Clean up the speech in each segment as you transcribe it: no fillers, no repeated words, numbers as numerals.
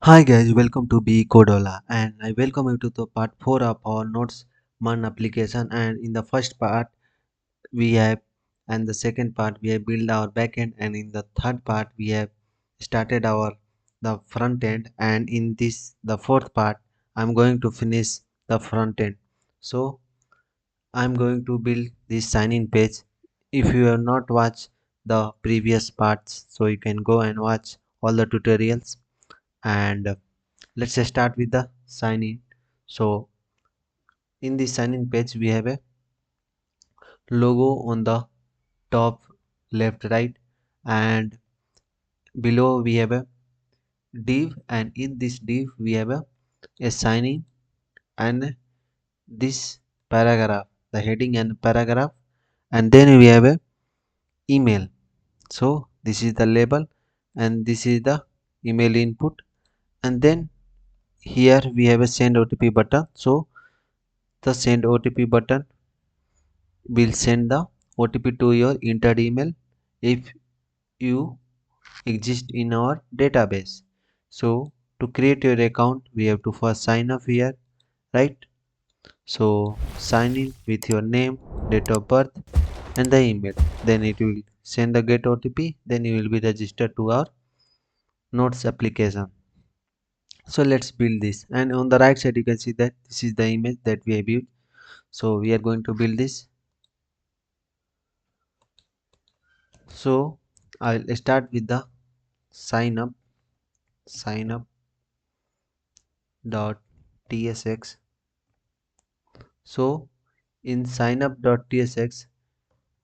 Hi guys, welcome to Becodewala and I welcome you to the part 4 of our notes MERN application. And in the first part we have, and the second part we have built our backend, and in the third part we have started our the front end, and in this the fourth part I'm going to finish the front end. So I'm going to build this sign in page. If you have not watched the previous parts, so you can go and watch all the tutorials. And let's start with the sign in. So in the sign in page we have a logo on the top left, right, and below we have a div, and in this div we have a sign in and this paragraph, the heading and paragraph, and then we have a email. So this is the label and this is the email input, and then here we have a send OTP button. So the send OTP button will send the OTP to your entered email if you exist in our database. So to create your account we have to first sign up here, right? So sign in with your name, date of birth and the email, then it will send the get OTP, then you will be registered to our notes application. So let's build this, and on the right side you can see that this is the image that we have built. So we are going to build this. So I'll start with the sign up signup.tsx. So in signup.tsx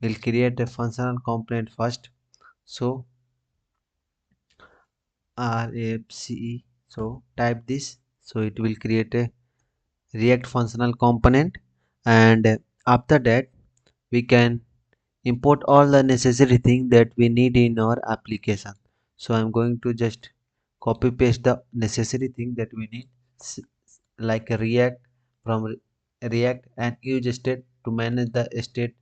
we'll create a functional component first. So rfce, so type this, so it will create a react functional component, and after that we can import all the necessary things that we need in our application. So I'm going to just copy paste the necessary thing that we need, like a react, from react, and use state to manage the state,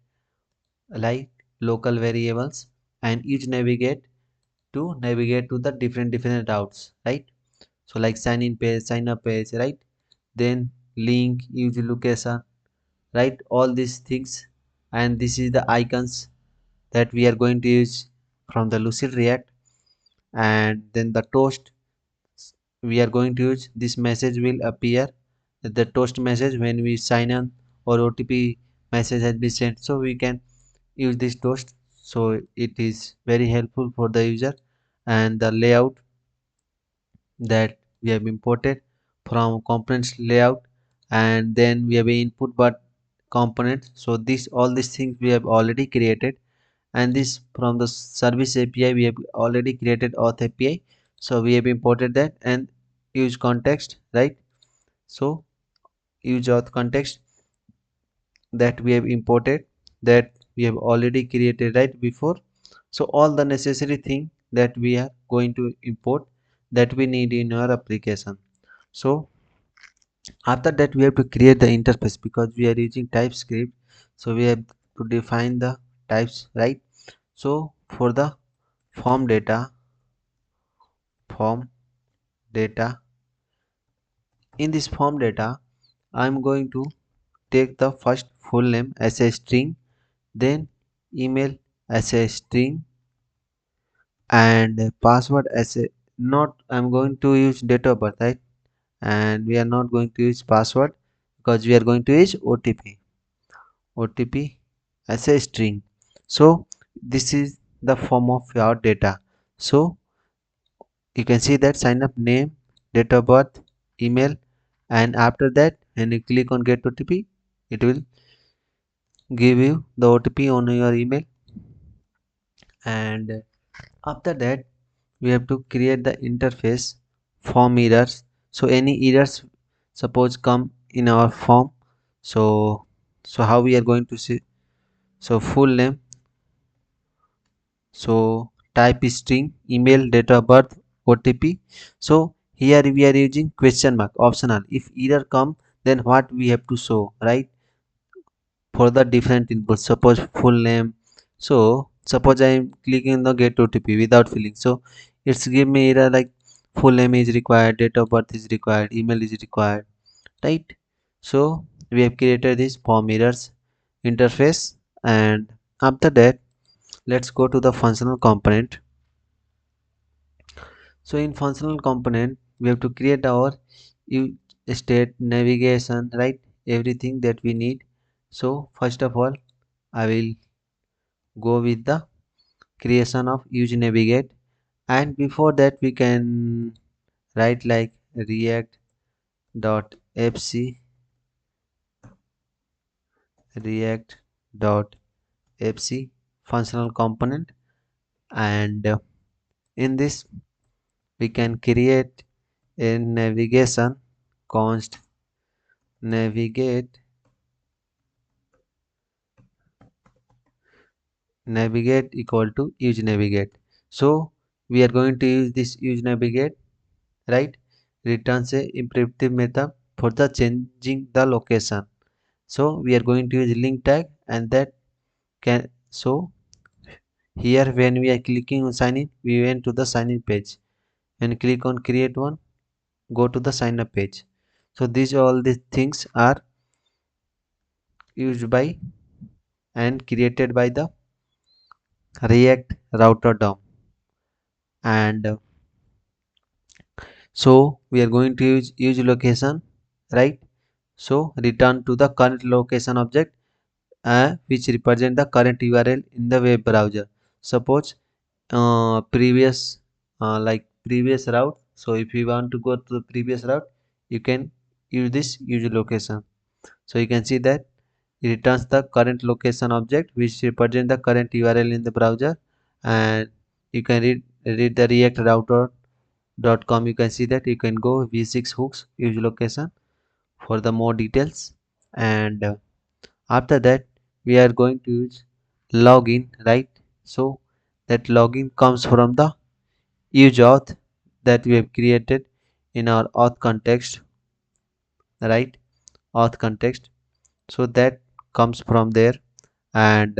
like local variables, and use navigate to the different routes, right? So like sign in page, sign up page, right? Then link, use location, right? All these things, and this is the icons that we are going to use from the Lucid React. And then the toast, we are going to use this message will appear, the toast message, when we sign on or OTP message has been sent, so we can use this toast. So it is very helpful for the user. And the layout that we have imported from components layout, and then we have a input but component. So this, all these things we have already created, and this from the service API we have already created auth API, so we have imported that. And use context, right? So use auth context that we have imported, that we have already created right before. So all the necessary thing that we are going to import, that we need in our application. So after that we have to create the interface, because we are using typescript, so we have to define the types, right? So for the form data, form data in this form data I'm going to take the first full name as a string, then email as a string, and password as a, not, I'm going to use date of birth, right? And we are not going to use password, because we are going to use OTP as a string. So this is the form of your data. So you can see that sign up name, date of birth, email, and after that when you click on get OTP, it will give you the OTP on your email. And after that we have to create the interface form errors. So any errors suppose come in our form, so how we are going to see? So full name, so type string, email, date of birth, OTP. So here we are using question mark optional. If error come, then what we have to show, right? For the different inputs, suppose full name. So suppose I am clicking the get OTP without filling, so it's give me error like full name is required, date of birth is required, email is required, right? So we have created this form errors interface, and after that let's go to the functional component. So in functional component we have to create our use state navigation, right? Everything that we need. So first of all I will go with the creation of use navigate, and before that we can write like react.fc react.fc functional component, and in this we can create a navigation const navigate equal to use navigate. So we are going to use this use navigate, right? Returns a imperative method for the changing the location. So we are going to use link tag, and that can, so here when we are clicking on sign in, we went to the sign in page and click on create one, go to the sign up page. So these all these things are used by and created by the react router DOM, and so we are going to use location, right? So return to the current location object, which represent the current URL in the web browser. Suppose previous like previous route. So if you want to go to the previous route, you can use this use location. So you can see that it returns the current location object which represent the current URL in the browser, and you can read the react router.com. You can see that you can go v6 hooks use location for the more details, and after that we are going to use login, right? So that login comes from the use auth that we have created in our auth context, right? Auth context, so that comes from there, and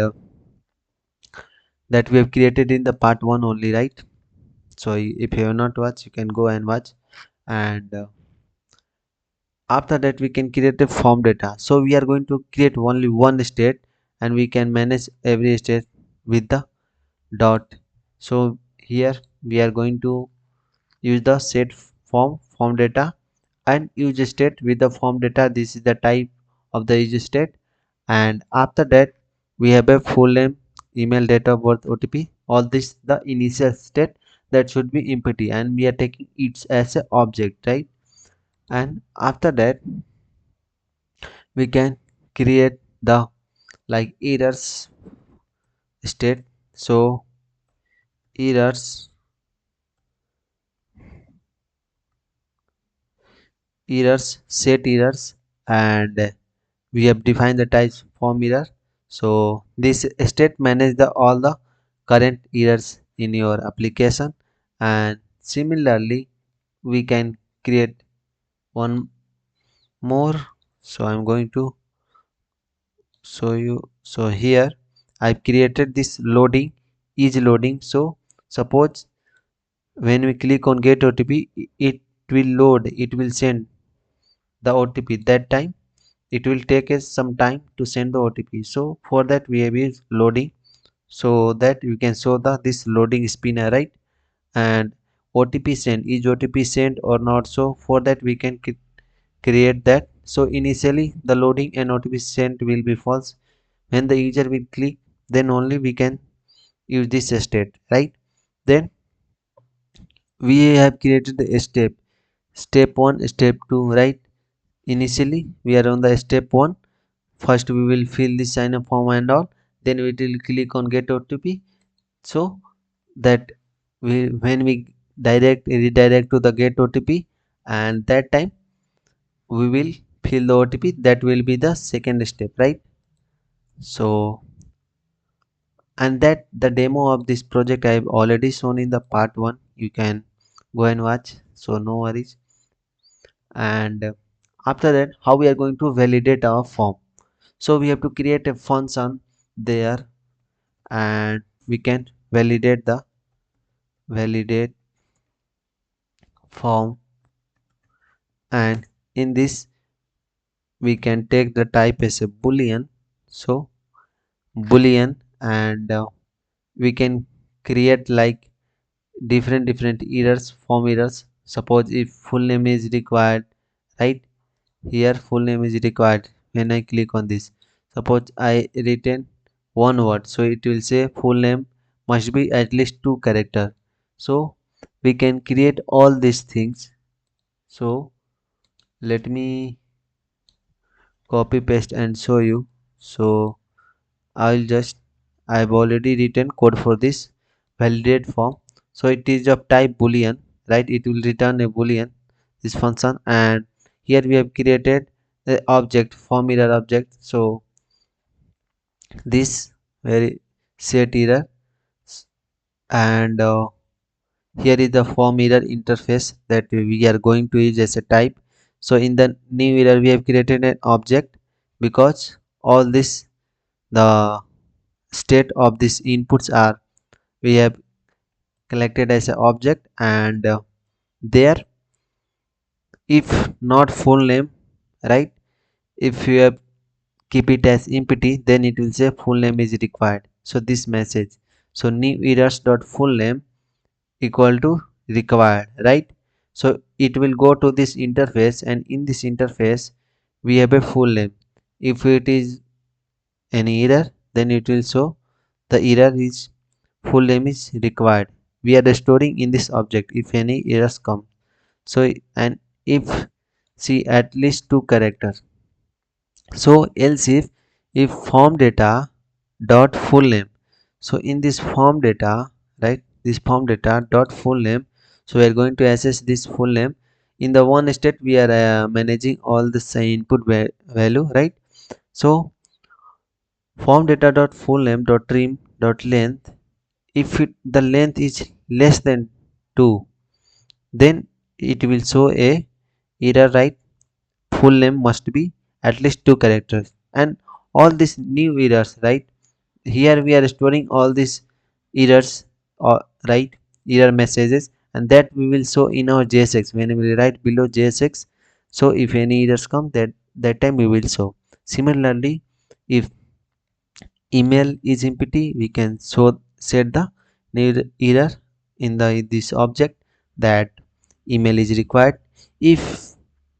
that we have created in the part 1 only, right? So if you have not watched, you can go and watch, and after that we can create a form data. So we are going to create only one state, and we can manage every state with the dot. So here we are going to use the set form data and use state with the form data. This is the type of the use state, and after that we have a full name, email, date of birth, OTP, all this the initial state that should be empty, and we are taking it as a object, right? And after that we can create the like errors state. So errors set errors, and we have defined the types form error. So this state manage the all the current errors in your application, and similarly we can create one more. So I'm going to show you. So here I've created this loading is loading. So suppose when we click on get OTP, it will load, it will send the OTP. That time it will take us some time to send the OTP. So for that we have used loading, so that we can show the this loading spinner, right? And OTP send, is OTP sent or not? So for that we can create that. So initially the loading and OTP sent will be false. When the user will click, then only we can use this state, right? Then we have created the step 1, step 2, right? Initially we are on the step 1. First we will fill the sign up form and all, then we will click on get OTP. So that when we redirect to the get OTP, and that time we will fill the OTP. That will be the second step, right? So, and that the demo of this project I have already shown in the part 1. You can go and watch, so no worries. And after that how we are going to validate our form. So we have to create a function there, and we can validate the validate form, and in this we can take the type as a boolean. So boolean, and we can create like different errors, form errors. Suppose if full name is required, right? Here full name is required. When I click on this, suppose I written one word, so it will say full name must be at least 2 character. So we can create all these things. So let me copy paste and show you. So I'll just, I've already written code for this validate form. So it is of type boolean, right? It will return a boolean, this function. And here we have created the object, form error object. So this very set error, and here is the form error interface that we are going to use as a type. So in the new error we have created an object, because all this, the state of these inputs are, we have collected as an object. And there, if not full name, right, if you have keep it as empty, then it will say full name is required. So this message, so new errors dot full name equal to required, right? So it will go to this interface, and in this interface we have a full name. If it is any error, then it will show the error is full name is required. We are storing in this object if any errors come. So and if see at least 2 characters. So else if form data dot full name. So in this form data, right, this form data dot full name, so we are going to access this full name. In the one state we are managing all this input value, right? So form data dot full name dot trim dot length, if the length is less than 2, then it will show a error, right? Full name must be at least 2 characters. And all these new errors, right, here we are storing all these errors, or right, error messages, and that we will show in our jsx when we write below jsx. So if any errors come, that time we will show. Similarly, if email is empty, we can show set the new error in the this object that email is required. If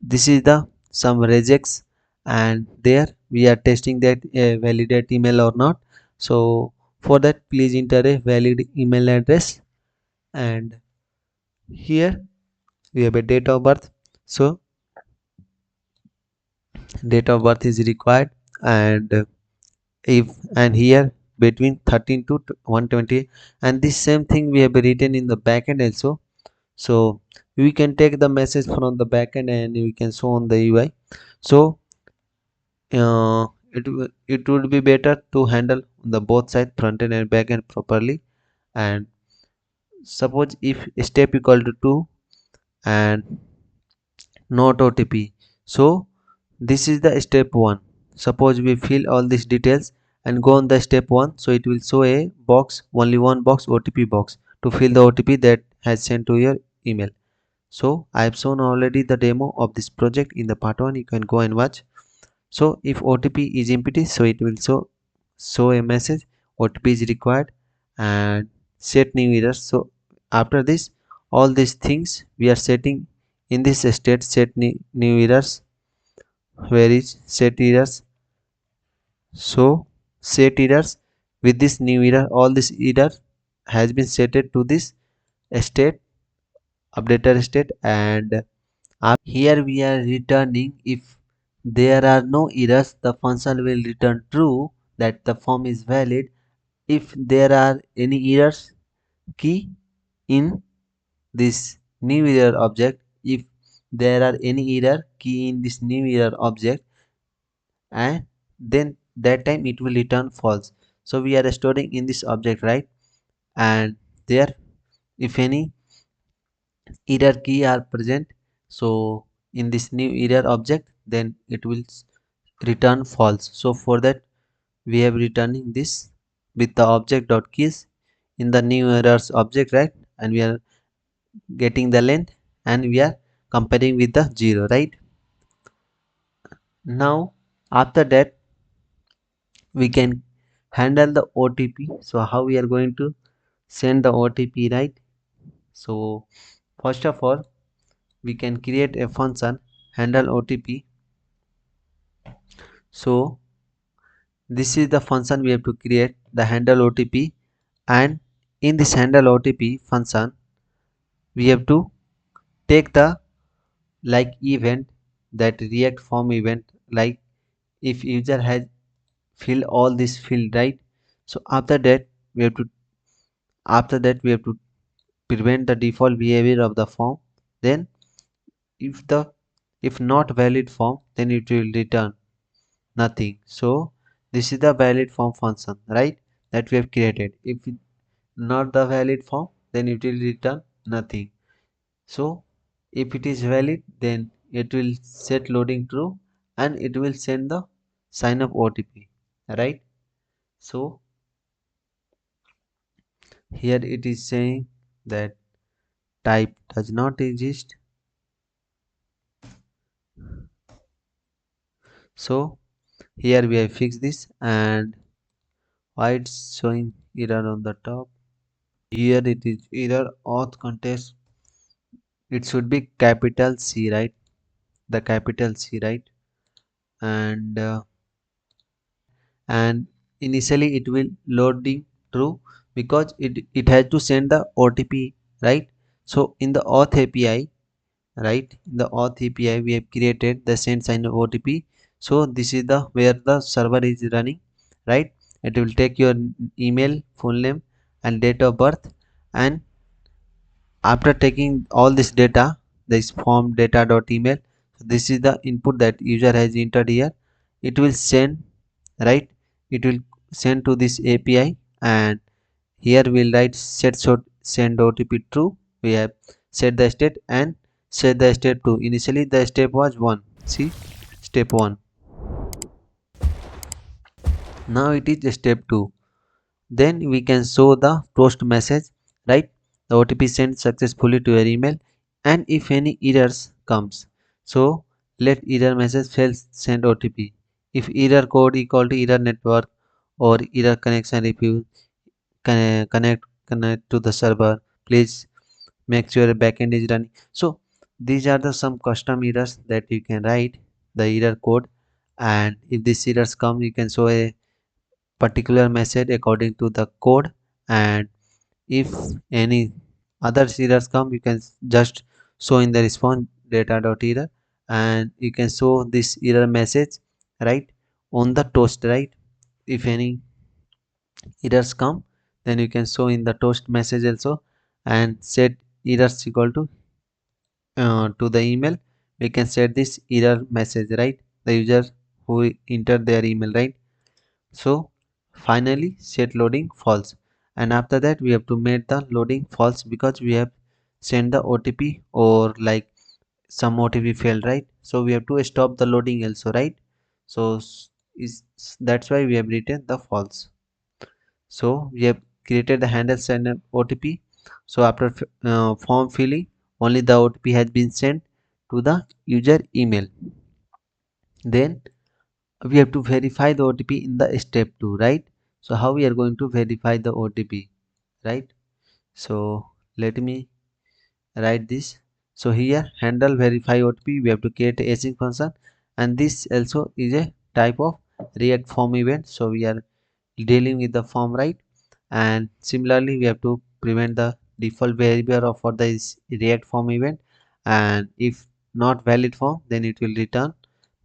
this is the some rejects, and there we are testing that validate email or not. So for that, please enter a valid email address. And here we have a date of birth. So date of birth is required. And if, and here between 13 to 120. And this same thing we have written in the backend also. So we can take the message from the backend and we can show on the UI. So it would be better to handle the both side, front end and back end, properly. And suppose if step equal to 2 and not OTP. So this is the step 1. Suppose we fill all these details and go on the step 1, so it will show a box, only one box, OTP box, to fill the OTP that has sent to your email. So I have shown already the demo of this project in the part 1. You can go and watch. So if OTP is empty, so it will show a message OTP is required, and set new errors. So after this, all these things we are setting in this state, set new errors. Where is set errors? So set errors, with this new error, all this error has been set to this state, updated state. And here we are returning, if there are no errors, the function will return true, that the form is valid. If there are any errors, key in this new error object, if there are any error, key in this new error object, and then that time it will return false. So we are storing in this object, right? And there, if any error key are present, so in this new error object, then it will return false. So for that, we have returning this with the object dot keys in the new errors object, right? And we are getting the length and we are comparing with the 0, right? Now after that we can handle the OTP. So how we are going to send the OTP, right? So first of all we can create a function handle OTP. So this is the function we have to create, the handle OTP, and in this handle OTP function we have to take the like event, that react form event, like if user has filled all this field, right? So we have to after that we have to prevent the default behavior of the form. Then if the if not valid form, then it will return nothing. So this is the valid form function, right, that we have created. If it not the valid form, then it will return nothing. So if it is valid, then it will set loading true and it will send the sign up OTP, right? So here it is saying that type does not exist. So here we have fixed this, and why it's showing error on the top. Here it is error auth context. It should be capital C, right? The capital C, right? And and initially it will loading true because it has to send the OTP, right? So in the auth API, right, in the auth API we have created the send sign OTP. So this is the where the server is running, right? It will take your email, full name, and date of birth, and after taking all this data, this form data.email, this is the input that user has entered here. It will send, right, it will send to this API, and here we'll write set send OTP true. We have set the state and set the state to initially the step was 1. See, step 1. Now it is step 2. Then we can show the post message, right? The OTP sent successfully to your email, and if any errors comes, so let error message fails send OTP. If error code equal to error network or error connection, if you connect to the server, please make sure your backend is running. So these are the some custom errors that you can write the error code, and if these errors come, you can show a particular message according to the code, and if any other errors come, you can just show in the response data.error, and you can show this error message, right, on the toast, right? If any errors come, then you can show in the toast message also, and set errors equal to the email. We can set this error message, right, the user who entered their email, right? So finally set loading false, and after that we have to make the loading false because we have sent the OTP, or like some OTP failed, right? So we have to stop the loading also, right? So is that's why we have written the false. So we have created the handle send OTP. So after form filling, only the OTP has been sent to the user email. Then we have to verify the OTP in the step 2, right? So how we are going to verify the OTP, right? So let me write this. So here handle verify OTP, we have to create a async function, and this also is a type of react form event. So we are dealing with the form, right? And similarly we have to prevent the default behavior of for the react form event, and if not valid form, then it will return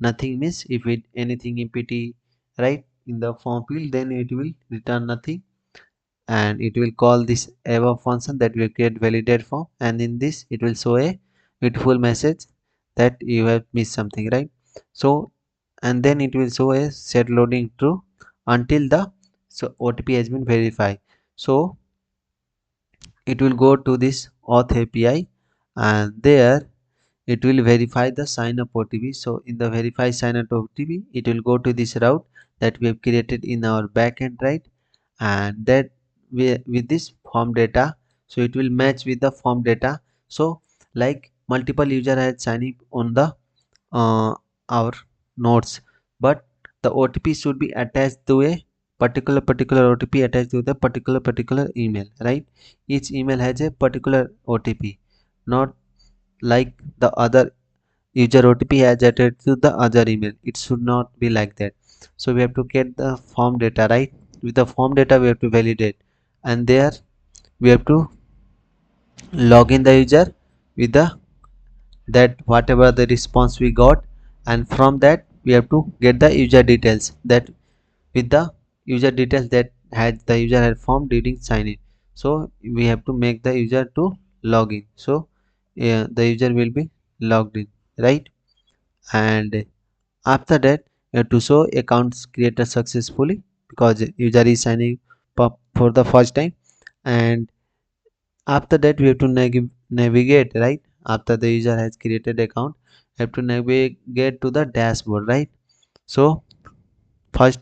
nothing. Means if it anything empty, right, in the form field, then it will return nothing, and it will call this above function that will create validated form, and in this it will show a beautiful message that you have missed something, right? So and then it will show a set loading true until the OTP has been verified. So it will go to this auth API, and there it will verify the sign up OTP. So in the verify sign up OTP, it will go to this route that we have created in our backend, right? And that with this form data, so it will match with the form data. So like multiple user has signed up on the our nodes, but the OTP should be attached to a particular OTP attached to the particular email, right? Each email has a particular OTP, not like the other user OTP has attached to the other email. It should not be like that. So we have to get the form data, right? With the form data we have to validate, and there we have to log in the user with the that whatever the response we got, and from that we have to get the user details, that with the user details that had the user had formed during sign in. So we have to make the user to log in. So yeah, the user will be logged in, right? And after that you have to show accounts created successfully, because user is signing up for the first time. And after that we have to navigate, right? After the user has created account, you have to navigate to the dashboard, right? So first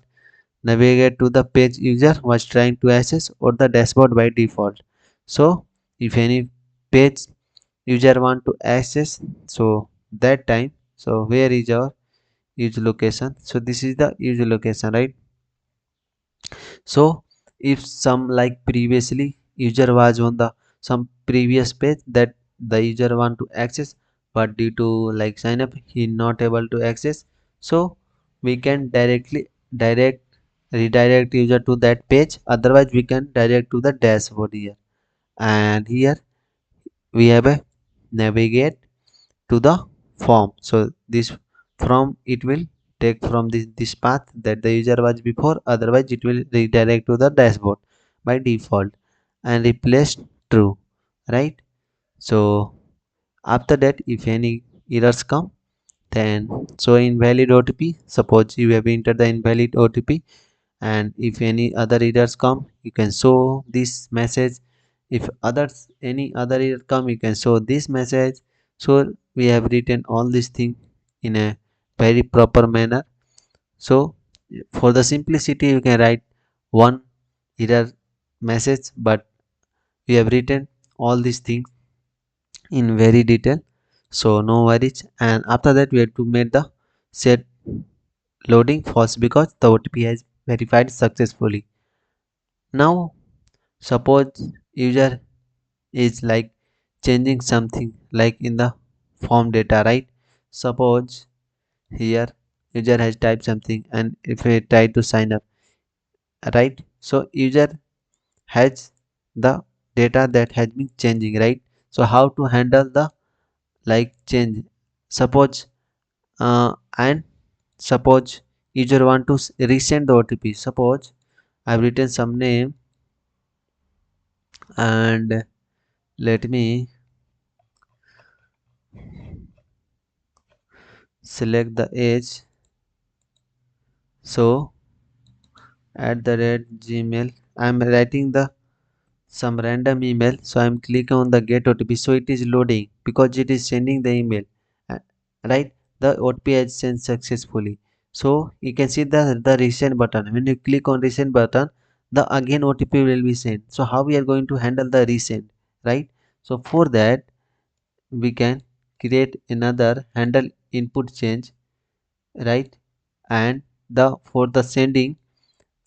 navigate to the page user was trying to access, or the dashboard by default. So if any page user want to access, so that time, so where is our user location? So this is the user location, right? So if some like previously user was on the some previous page that the user want to access, but due to like sign up he not able to access, so we can direct redirect user to that page. Otherwise we can direct to the dashboard here, and here we have a navigate to the form. So this from it will take from this path that the user was before, otherwise it will redirect to the dashboard by default and replace true, right? So after that if any errors come, then show invalid OTP. Suppose you have entered the invalid OTP, and if any other errors come you can show this message. If others any other error come you can show this message. So we have written all these things in a very proper manner. So for the simplicity you can write one error message, but we have written all these things in very detail, so no worries. And after that we have to make the set loading false, because the OTP has verified successfully. Now suppose user is like changing something like in the form data, right? Suppose here user has typed something, and if we try to sign up, right? So user has the data that has been changing, right? So how to handle the like change? Suppose and suppose user want to resend the OTP. Suppose I've written some name, and let me select the age. So at the red gmail, I'm writing the some random email. So I'm clicking on the get OTP, so it is loading because it is sending the email. Uh, right, the OTP has sent successfully. So you can see the resend button. When you click on resend button, the again OTP will be sent. So how we are going to handle the resend, right? So for that we can create another handle input change, right? And the for the sending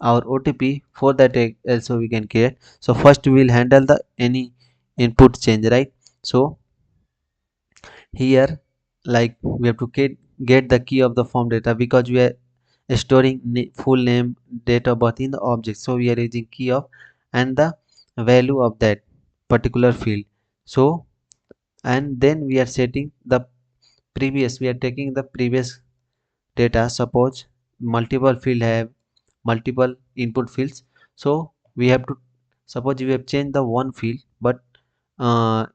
our OTP, for that also we can create. So first we will handle the any input change, right? So here like we have to get the key of the form data, because we are storing full name, date of birth in the object. So we are using key of and the value of that particular field. So and then we are setting the previous, we are taking the previous data. Suppose multiple field have multiple input fields, so we have to suppose we have changed the one field, but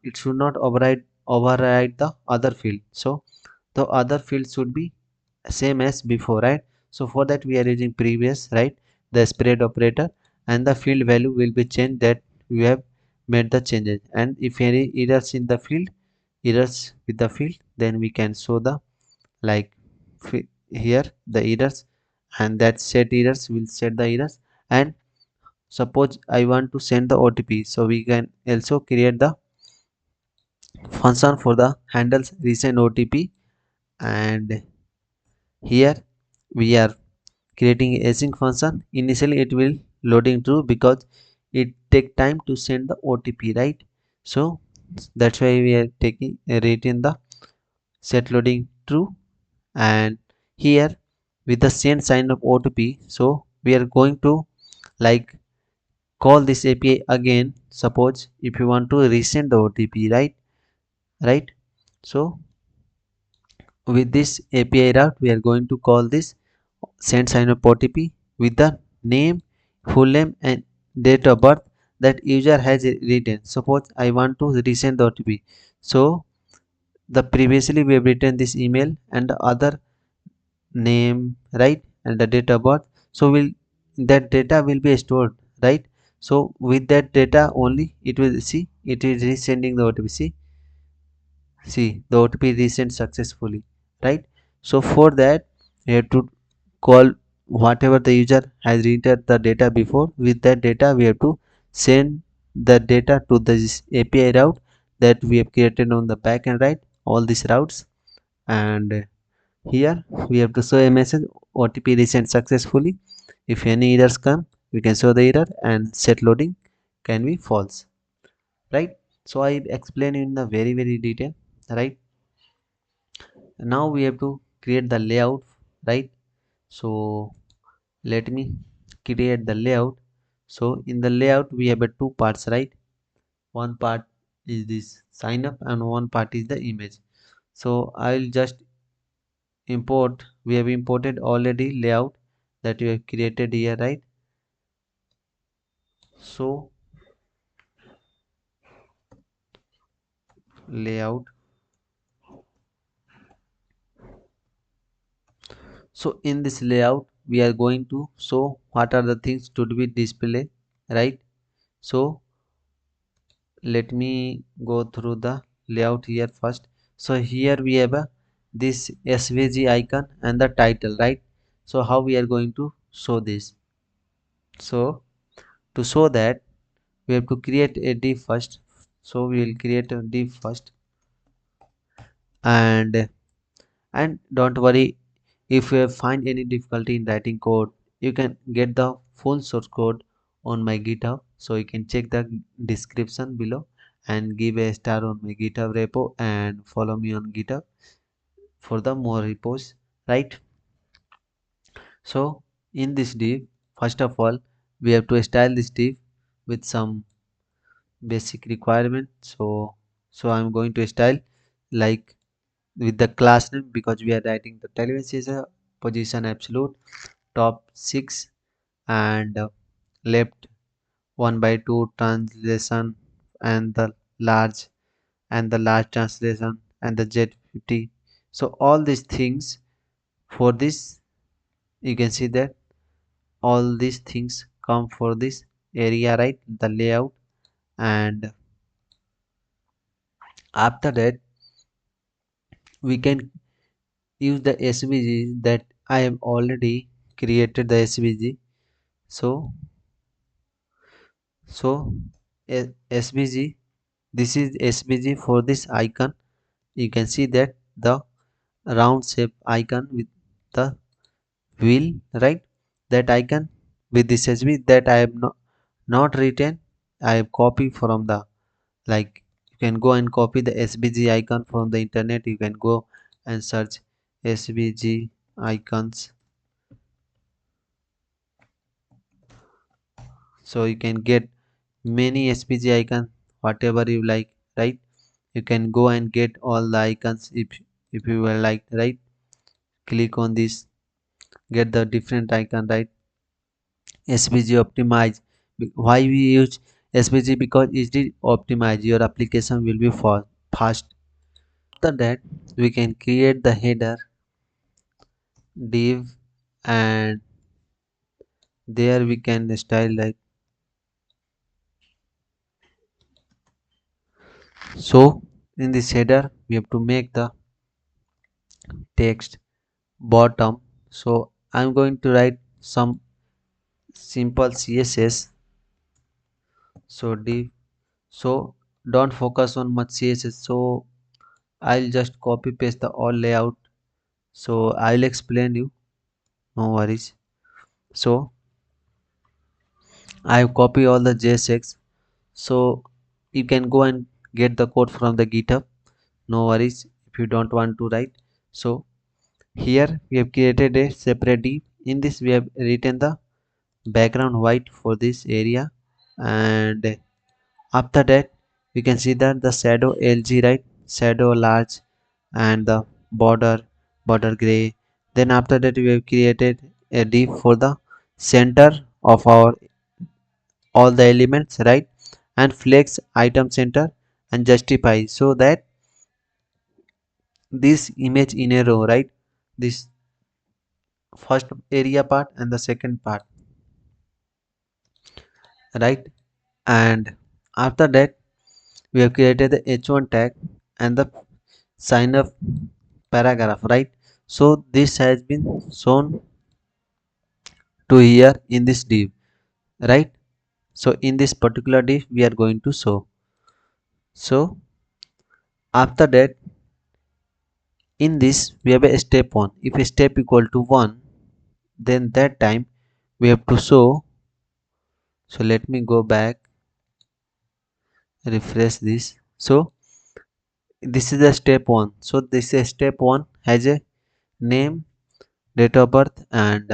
it should not override the other field. So the other field should be same as before, right? So for that we are using previous, right? The spread operator, and the field value will be changed that we have made the changes. And if any errors in the field, errors with the field, then we can show the like here the errors, and that set errors will set the errors. And suppose I want to send the OTP, so we can also create the function for the handles recent OTP, and here we are creating a async function. Initially it will loading true because it take time to send the OTP, right? So that's why we are taking a retain the set loading true, and here with the send sign of OTP, so we are going to like call this API again. Suppose if you want to resend the OTP, right? So with this API route we are going to call this send sign up OTP with the name, full name and date of birth that user has written. Suppose I want to resend the OTP, so the previously we have written this email and the other name, right, and the date of birth, so will that data will be stored, right? So with that data only it will see it is resending the OTP. See the OTP resent successfully, right? So for that we have to call whatever the user has entered the data before. With that data we have to send the data to this API route that we have created on the back end, right? All these routes, and here we have to show a message OTP resent successfully. If any errors come we can show the error and set loading can be false, right? So I explain in a very detail, right? Now we have to create the layout, right? So let me create the layout. So in the layout we have two parts, right? One part is this sign up and one part is the image. So I'll just import, we have imported already layout that we have created here, right? So layout, so in this layout we are going to show what are the things to be displayed, right? So let me go through the layout here first. So here we have this svg icon and the title, right? So how we are going to show this? So to show that we have to create a div first. So we will create a div first, and don't worry, if you find any difficulty in writing code you can get the full source code on my GitHub. So you can check the description below and give a star on my GitHub repo and follow me on GitHub for the more repos, right? So in this div, first of all we have to style this div with some basic requirement. So I'm going to style like with the class name because we are writing the tailwind is a position absolute, top 6, and left 1 by 2 translation, and the large large translation and the z50. So all these things, for this you can see that all these things come for this area, right? The layout, and after that we can use the svg that I have already created the svg. So so svg, this is svg for this icon. You can see that the round shape icon with the wheel, right? That icon with this svg that I have not written, I have copied from the, like, you can go and copy the svg icon from the internet. You can go and search svg icons, so you can get many svg icons whatever you like, right? You can go and get all the icons if you were like, right? Click on this, get the different icon, right? svg optimize. Why we use svg? Because it is optimize, your application will be fast. After that we can create the header div, and there we can style like so. In this header we have to make the text bottom. So I'm going to write some simple css. So div, so don't focus on much css. So I'll just copy paste the all layout, so I'll explain you, no worries. So I have copied all the JSX, so you can go and get the code from the GitHub, no worries if you don't want to write. So here we have created a separate div. In this we have written the background white for this area, and after that we can see that the shadow LG, right, shadow large, and the border gray. Then after that we have created a div for the center of our all the elements, right, and flex item center and justify, so that this image in a row, right, this first area part and the second part, right. And after that we have created the h1 tag and the sign up paragraph, right. So this has been shown to here in this div, right. So in this particular div we are going to show. So after that, in this we have a step 1. If a step equal to 1, then that time we have to show. So let me go back, refresh this. So this is the step 1. So this is step 1 has a name, date of birth, and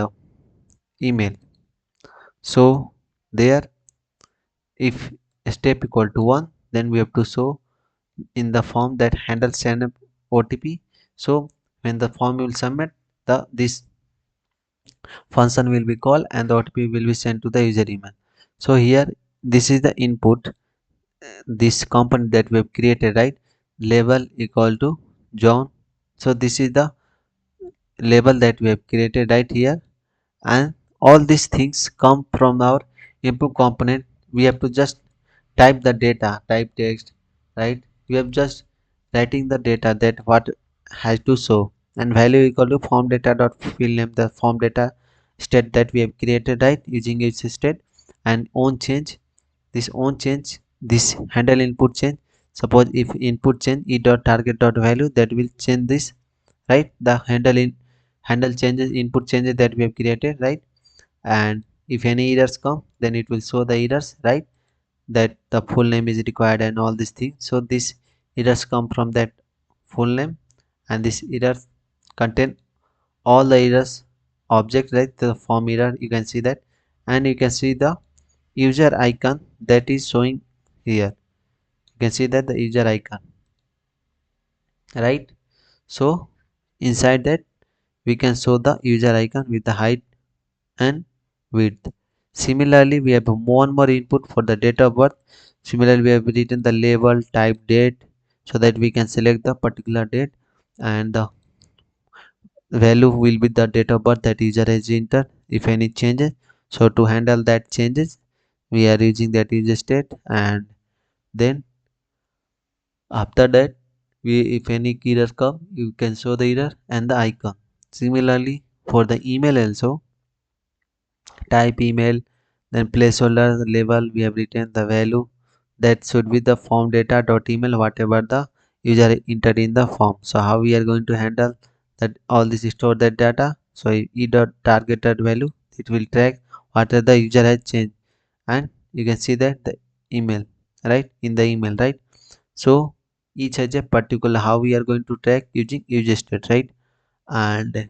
email. So there, if step equal to 1, then we have to show in the form that handle send up OTP. So when the form will submit, the this function will be called and the OTP will be sent to the user email. So here this is the input, this component that we have created, right, label equal to John. So this is the label that we have created right here, and all these things come from our input component. We have to just type the data, type text, right. We have just writing the data that what has to show, and value equal to form data dot fill name, the form data state that we have created, right, using its state. And on change, this on change, this handle input change. Suppose if input change e dot target dot value, that will change this, right, the handle changes, input changes that we have created, right. And if any errors come, then it will show the errors, right, that the full name is required and all these things. So this errors come from that full name, and this errors contain all the errors object, right, the form error, you can see that. And you can see the user icon that is showing here. You can see that the user icon, right. So inside that we can show the user icon with the height and width. Similarly, we have one more input for the date of birth. Similarly, we have written the label type date, so that we can select the particular date, and the value will be the date of birth that user has entered. If any changes, so to handle that changes, we are using that user state. And then after that, we if any error come, you can show the error and the icon. Similarly, for the email also, type email, then placeholder label, we have written the value that should be the form data dot email, whatever the user entered in the form. So how we are going to handle that, all this store that data. So e dot targeted value, it will track whatever the user has changed. And you can see that the email, right, in the email, right. So each has a particular how we are going to track using user state, right. And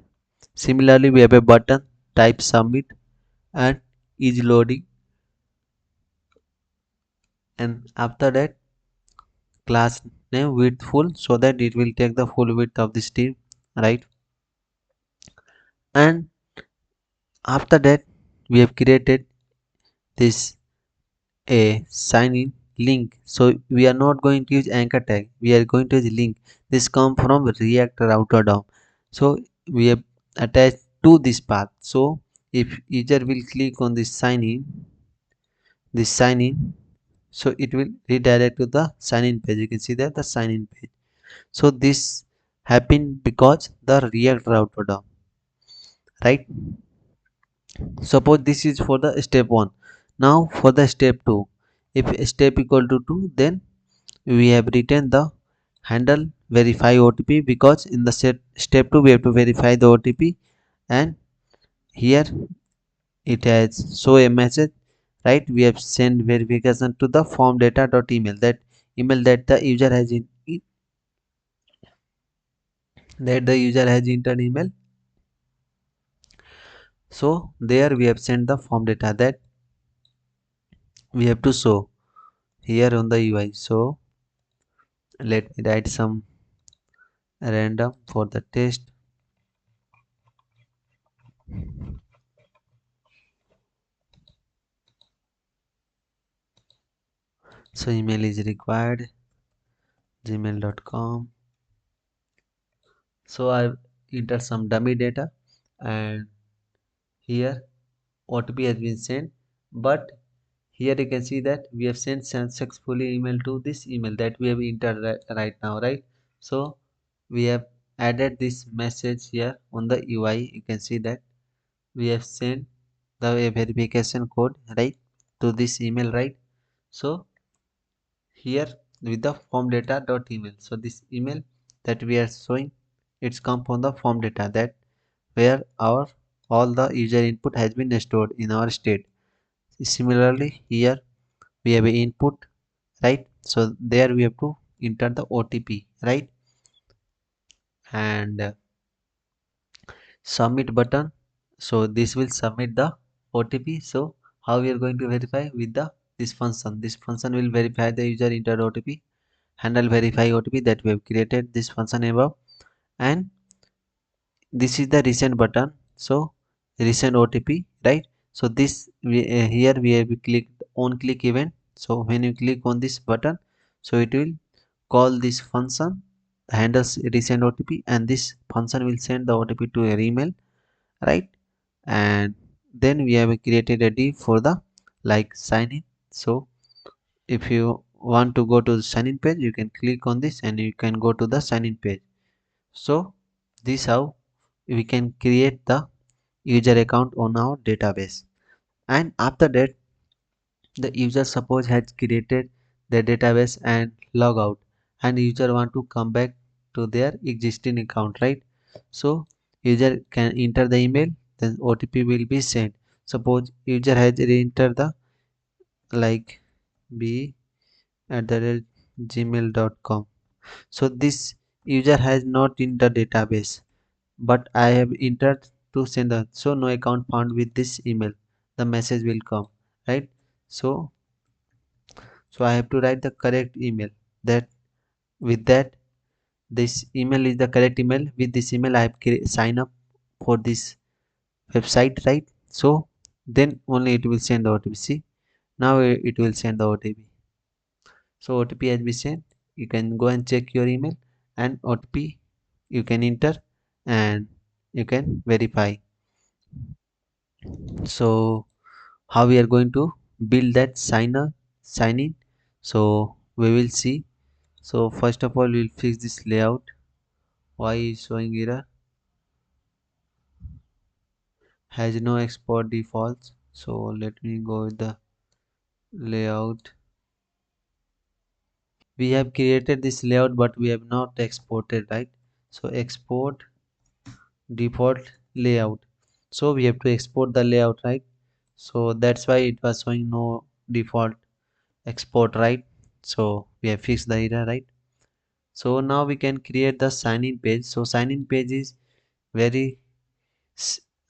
similarly, we have a button type submit and is loading. And after that, class name width full, so that it will take the full width of this div, right. And after that, we have created this a sign in link. So we are not going to use anchor tag, we are going to use link. This come from react router dom. So we have attached to this path. So if user will click on this sign in, so it will redirect to the sign in page. You can see that the sign in page. So this happened because the react router dom, right. Suppose this is for the step 1. Now for the step 2, if step equal to 2, then we have written the handle verify OTP, because in the step 2 we have to verify the OTP, and here it has show a message, right? We have sent verification to the form data.email, that email that the user has entered email. So there we have sent the form data that we have to show here on the UI. So let me write some random for the test. So email is required, gmail.com. So I've entered some dummy data, and here OTP has been sent, but here you can see that we have sent successfully email to this email that we have entered right now, right? So we have added this message here on the UI. You can see that we have sent the verification code, right, to this email, right? So here with the form data dot email, so this email that we are showing, it's come from the form data, that where our all the user input has been stored in our state. Similarly here we have a input, right? So there we have to enter the OTP, right? And submit button, so this will submit the OTP. So how we are going to verify? With the this function, this function will verify the user entered OTP, handle verify OTP, that we have created this function above. And this is the recent button, so recent OTP, right? So this here we have clicked on click event. So when you click on this button, so it will call this function, handles recent OTP, and this function will send the OTP to your email, right? And then we have created a div for the like sign in. So if you want to go to the sign in page, you can click on this and you can go to the sign in page. So this how we can create the user account on our database. And after that, the user suppose has created the database and log out, and user want to come back to their existing account, right? So user can enter the email, then OTP will be sent. Suppose user has entered the like b at the rate gmail.com. So this user has not in the database, but I have entered to sender, so no account found with this email, the message will come, right? So I have to write the correct email, that with that this email is the correct email. With this email I have sign up for this website, right? So then only it will send the OTP. See, now it will send the OTP. So OTP has been sent. You can go and check your email, and OTP you can enter, and you can verify. So how we are going to build that sign in, so we will see. So first of all we'll fix this layout. Why is showing error? Has no export defaults. So let me go with the layout. We have created this layout, but we have not exported, right? So export default layout, so we have to export the layout, right? So that's why it was showing no default export, right? So we have fixed the error, right? So now we can create the sign in page. So sign in page is very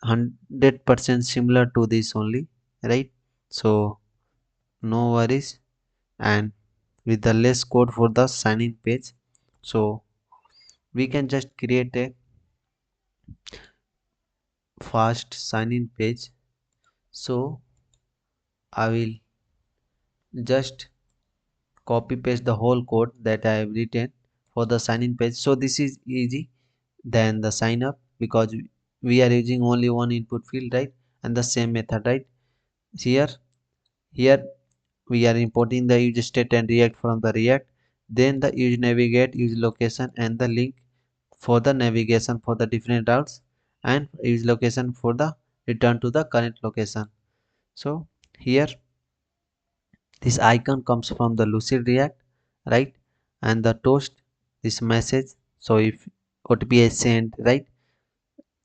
100% similar to this only, right? So no worries. And with the less code for the sign in page, so we can just create a fast sign in page. So I will just copy paste the whole code that I have written for the sign in page. So this is easy than the sign up, because we are using only one input field, right? And the same method, right? Here here we are importing the use state and react from the react, then the use navigate, use location, and the link for the navigation for the different routes, and use location for the return to the current location. So here this icon comes from the lucid react, right? And the toast this message. So if OTP is sent, right,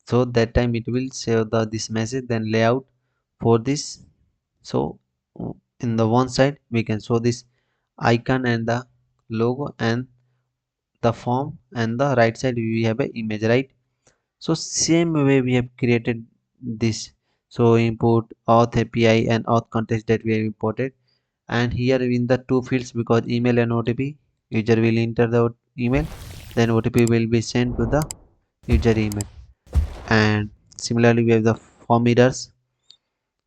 so that time it will save this message, then layout for this. So in the one side we can show this icon and the logo and the form, and the right side we have a image, right. So same way we have created this. So import auth API and auth context that we have imported, and here in the two fields, because email and OTP, user will enter the email, then OTP will be sent to the user email. And similarly we have the form errors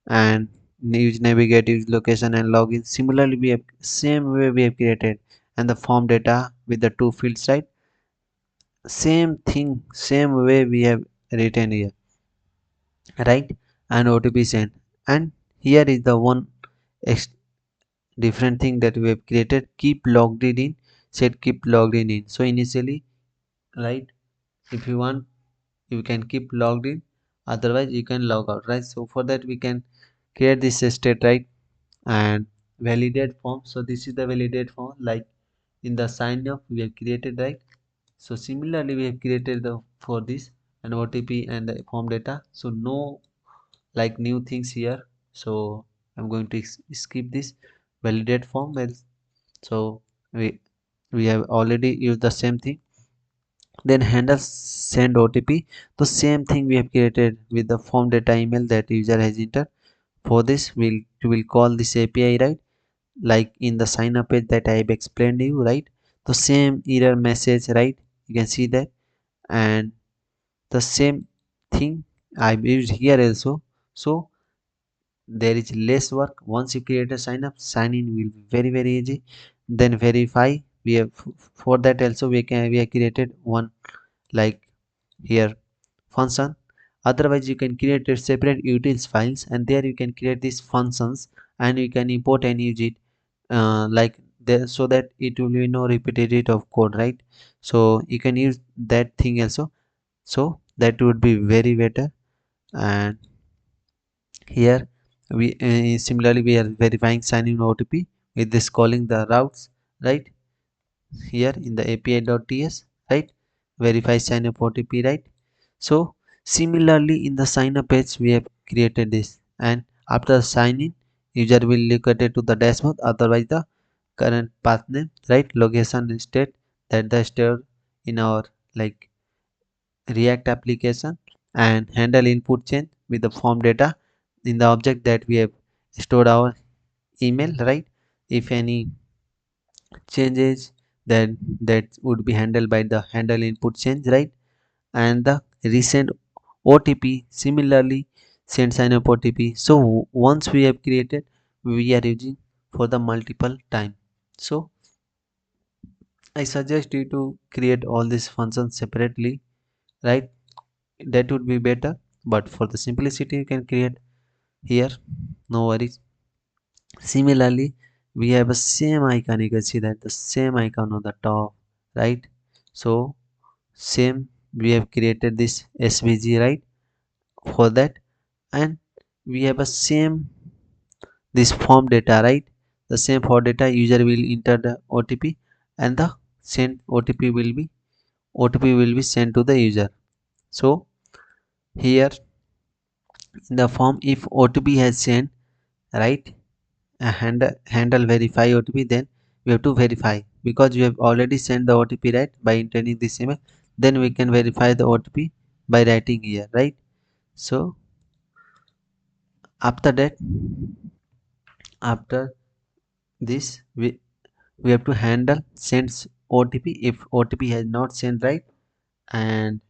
and use navigate, use location and login. Similarly we have same way we have created, and the form data with the two fields, right, same thing, same way we have written here, right. And OTP sent. And here is the one ex different thing that we have created, keep logged in, set keep logged in. So initially, right, if you want you can keep logged in, otherwise you can log out, right. So for that we can create this state, right, and validate form. So this is the validate form, like in the sign up we have created, right. So similarly we have created the for this and OTP and the form data, so no like new things here. So I'm going to skip this validate form. Well, so we we have already used the same thing. Then handle send OTP, the same thing we have created with the form data email that user has entered. For this we'll call this API, right, like in the sign up page that I have explained to you, right. The same error message, right, you can see that. And the same thing I've used here also. So there is less work. Once you create a sign up, sign in will be very easy. Then verify, we have for that also we have created one, like here function. Otherwise you can create a separate utils files, and there you can create these functions and you can import and use it, like there, so that it will be no repetitive of code, right. So you can use that thing also, so that would be very better. And here we similarly we are verifying sign in OTP with this calling the routes, right, here in the api.ts, right, verify sign up OTP, right. So similarly in the sign up page we have created this, and after signing user will look at it to the dashboard, otherwise the current path name, right, location state, that the state in our like react application, and handle input change with the form data in the object that we have stored our email, right. If any changes, then that would be handled by the handle input change, right. And the recent OTP similarly send sign up OTP. So once we have created, we are using for the multiple time. So I suggest you to create all these functions separately, right, that would be better. But for the simplicity you can create here, no worries. Similarly we have a same icon, you can see that the same icon on the top, right. So same we have created this SVG, right, for that. And we have a same this form data, right, the same for data user will enter the OTP, and the sent OTP will be sent to the user. So here in the form, if OTP has sent, right, a handle verify OTP, then we have to verify, because you have already sent the OTP, right, by entering this email. Then we can verify the OTP by writing here, right. So after that, after this we have to handle sends OTP if OTP has not sent, right. And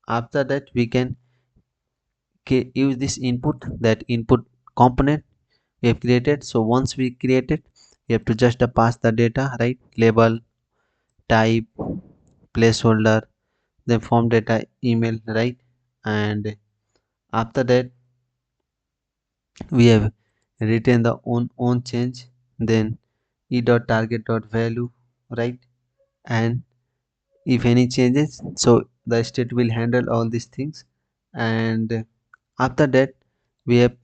after that we can use this input, that input component we have created. So once we create it, we have to just pass the data, right, label, type, placeholder, then form data, email, right. And after that we have written the own change, then e dot target dot value, right. And if any changes, so the state will handle all these things. And after that we have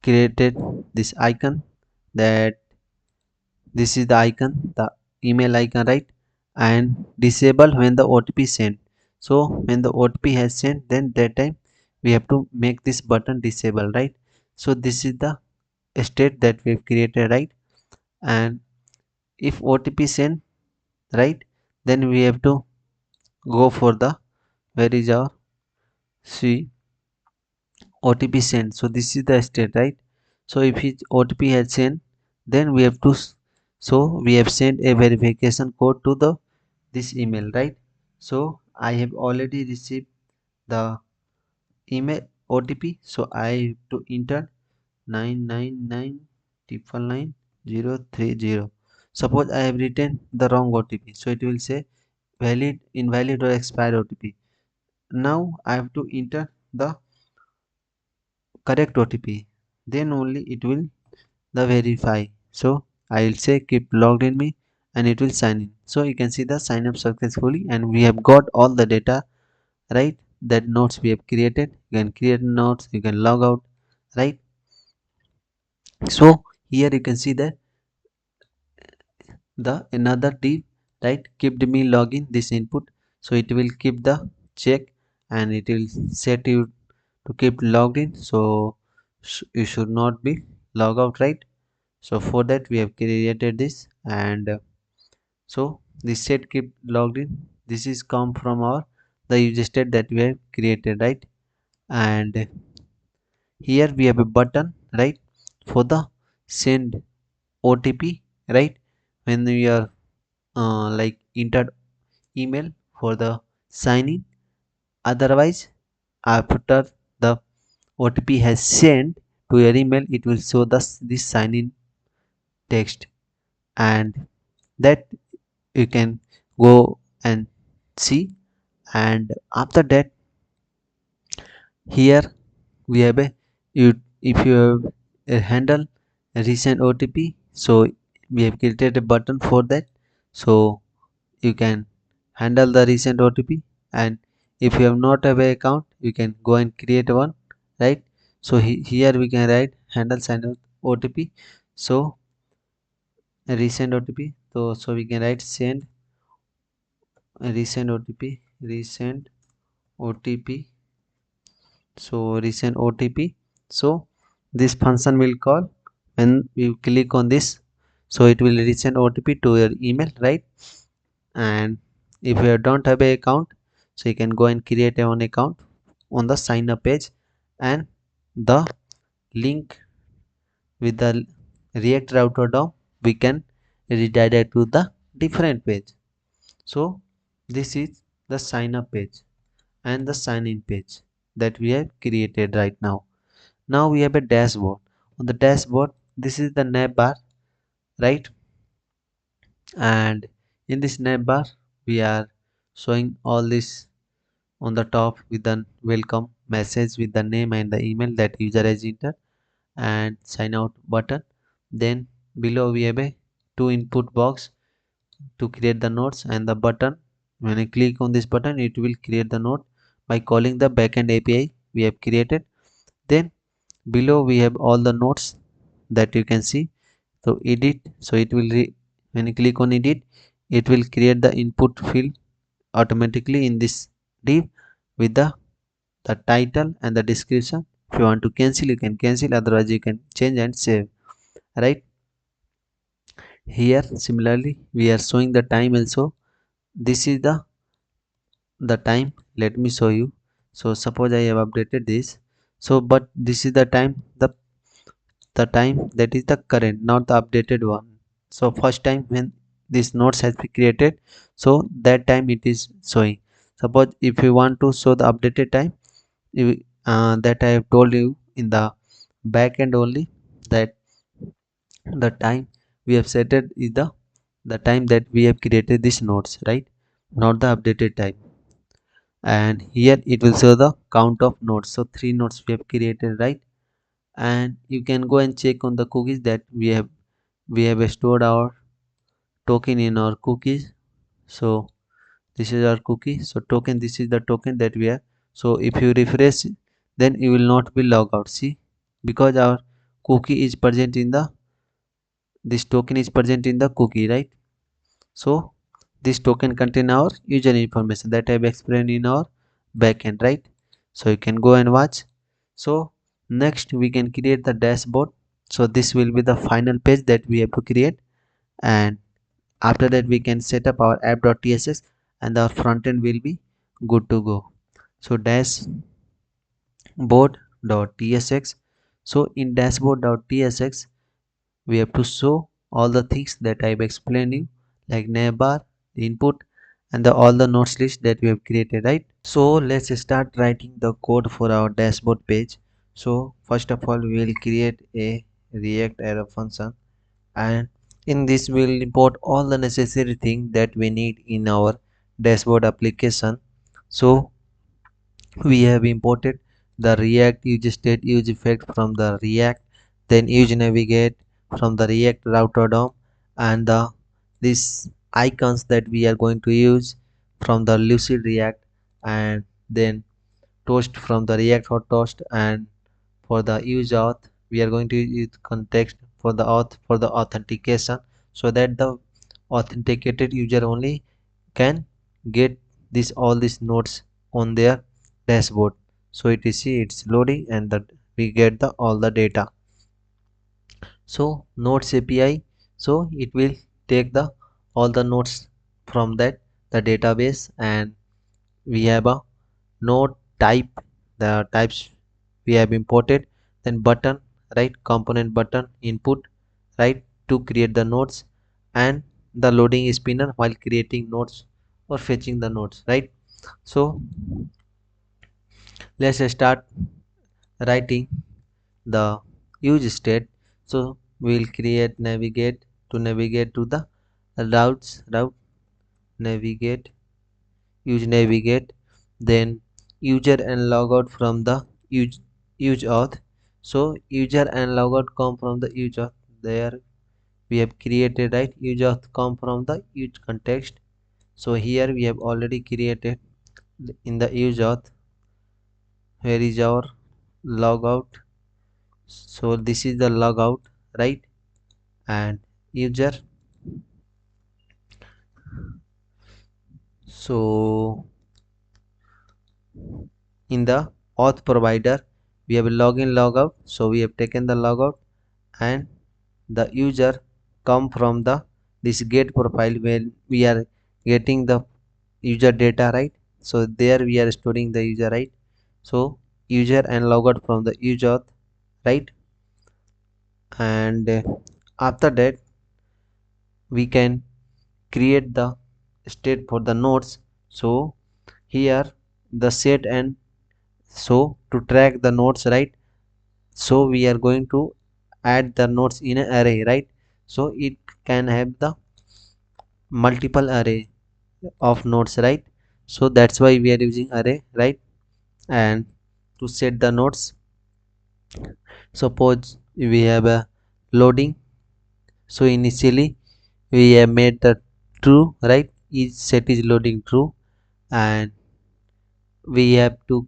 created this icon, that this is the icon, the email icon, right. and disable when the OTP sent. So when the OTP has sent, then that time we have to make this button disable, right? So this is the state that we've created, right? And if OTP sent, right, then we have to go for the where is our see OTP sent. So this is the state, right? So if his OTP has sent, then we have to so we have sent a verification code to the this email, right? So I have already received the email OTP, so I have to enter 999999030. Suppose I have written the wrong OTP, so it will say valid, invalid or expired OTP. Now I have to enter the correct OTP, then only it will the verify. So I will say keep logged in me and it will sign in. So you can see the sign up successfully and we have got all the data, right? That notes we have created. You can create notes, you can log out, right? So here you can see that the another div, right, keep me login this input, so it will keep the check and it will set you to keep logged in. So you should not be log out, right? So for that we have created this and so this set keep logged in, this is come from our the user state that we have created, right? And here we have a button, right, for the send OTP, right? When we are like entered email for the sign in, otherwise after the OTP has sent to your email, it will show this sign in text, and that you can go and see. And after that, here we have a you if you have a handle a recent OTP, so we have created a button for that. So you can handle the recent OTP, and if you have not have a account, you can go and create one, right? So here we can write handle sign OTP. So a recent OTP, so we can write send a recent recent OTP. So recent OTP, so this function will call when you click on this, so it will resend OTP to your email, right? And if you don't have a account, so you can go and create a own account on the sign up page, and the link with the react router DOM we can redirect to the different page. So this is the sign up page and the sign in page that we have created right now. Now we have a dashboard. On the dashboard, this is the navbar, right? And in this navbar we are showing all this on the top with the welcome message with the name and the email that user has entered and sign out button. Then below we have a two input box to create the nodes and the button. When I click on this button, it will create the node by calling the backend API we have created. Then below we have all the nodes that you can see. So edit, so it will when you click on edit, it will create the input field automatically in this div with the title and the description. If you want to cancel, you can cancel, otherwise you can change and save, right? Here similarly we are showing the time also. This is the time, let me show you. So suppose I have updated this, so but this is the time, the time that is the current, not the updated one. So first time when this nodes has been created, so that time it is showing. Suppose if you want to show the updated time, you, that I have told you in the backend only, that the time we have set it is the time that we have created these nodes, right? Not the updated time. And here it will show the count of nodes, so three nodes we have created, right? And you can go and check on the cookies that we have stored our token in our cookies. So this is our cookie, so token, this is the token that we have. So if you refresh, then you will not be logged out, see, because our cookie is present in the this token is present in the cookie, right? So this token contain our user information that I have explained in our backend, right? So you can go and watch. So next we can create the dashboard. So this will be the final page that we have to create, and after that we can set up our app.tsx and our front end will be good to go. So dashboard.tsx. So in dashboard.tsx we have to show all the things that I've explained you, like navbar, input, and all the nodes list that we have created, right? So let's start writing the code for our dashboard page. So first of all we will create a react arrow function, and in this we will import all the necessary things that we need in our dashboard application. So we have imported the react use state use effect from the react, then use navigate from the react router dom, and these icons that we are going to use from the lucid react, and then toast from the react hot toast, and for the use auth we are going to use context for the auth for the authentication, so that the authenticated user only can get this all these nodes on their dashboard. So it is see it's loading, and that we get the all the data. So nodes API, so it will take the all the nodes from that the database, and we have a node type, the types we have imported, then button, right, component button input, right, to create the nodes, and the loading spinner while creating nodes or fetching the nodes, right? So let's start writing the use state. So we'll create navigate to navigate to the route navigate, use navigate, then user and logout from the use auth. So user and logout come from the use auth, there we have created, right, use auth come from the use context. So here we have already created in the use auth, where is our logout. So this is the logout, right, and user. So in the auth provider we have a login logout, so we have taken the logout, and the user come from the this get profile where we are getting the user data, right? So there we are storing the user, right? So user and logout from the user, right? And after that we can create the state for the nodes. So here the set, and so to track the nodes, right, so we are going to add the nodes in an array, right? So it can have the multiple array of nodes, right? So that's why we are using array, right? And to set the nodes, suppose we have a loading. So initially we have made the true, right, each set is loading true, and we have to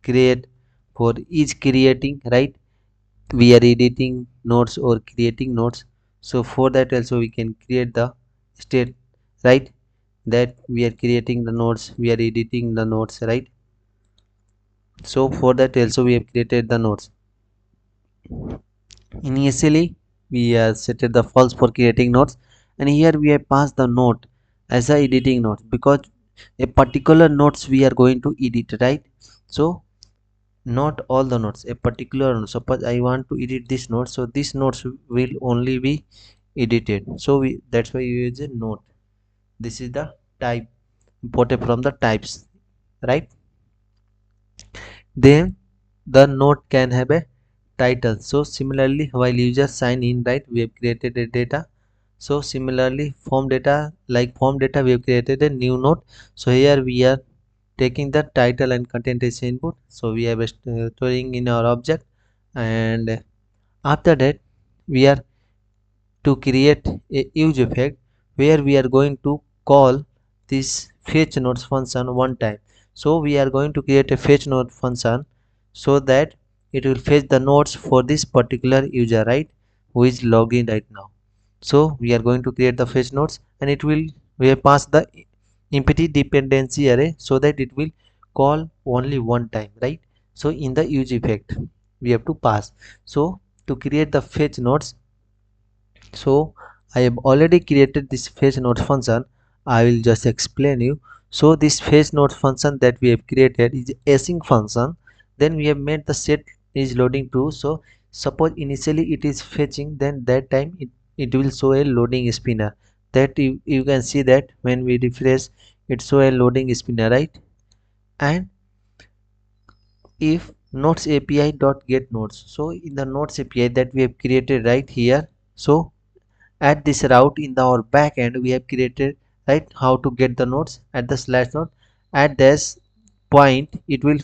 create for each creating, right, we are editing nodes or creating nodes. So for that also we can create the state, right, that we are creating the nodes, we are editing the nodes, right? So for that also we have created the nodes. Initially we have set the false for creating nodes, and here we have passed the node as a editing node, because a particular nodes we are going to edit, right? So not all the nodes, a particular node. Suppose I want to edit this node, so this nodes will only be edited. So that's why you use a node. This is the type imported from the types, right? Then the node can have a title. So similarly while user sign in, right, we have created a data. So similarly form data, like form data we have created a new node. So here we are taking the title and content as input, so we are storing in our object. And after that we are to create a use effect, where we are going to call this fetch nodes function one time. So we are going to create a fetch node function, so that it will fetch the nodes for this particular user, right, who is logged in right now. So we are going to create the fetch nodes, and it will we have passed the empty dependency array so that it will call only one time, right? So in the use effect we have to pass. So to create the fetch nodes, so I have already created this fetch node function. I will just explain you. So this fetch node function that we have created is async function. Then we have made the set is loading true. So suppose initially it is fetching, then that time it will show a loading spinner. That you can see that when we refresh it show a loading spinner, right? And if nodes API dot get nodes, so in the nodes API that we have created right here, so at this route in our backend we have created, right, how to get the nodes at the slash node. At this point it will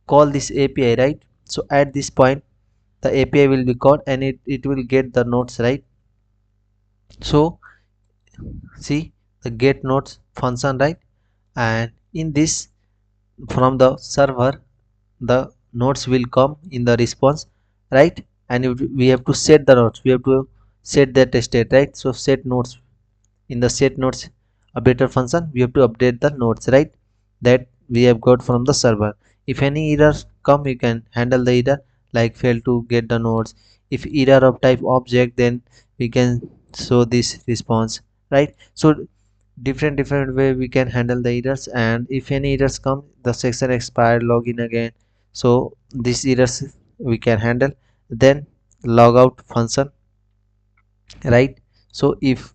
call this API, right? So at this point the API will be called and it will get the nodes, right? So see the get nodes function, right? And in this, from the server the nodes will come in the response, right? And we have to set the nodes, we have to set that state, right? So set nodes, in the set nodes updater function we have to update the nodes, right, that we have got from the server. If any errors come you can handle the error, like fail to get the nodes. If error of type object, then we can show this response, right? So different way we can handle the errors. And if any errors come, the section expired, login again, so these errors we can handle. Then logout function, right? So if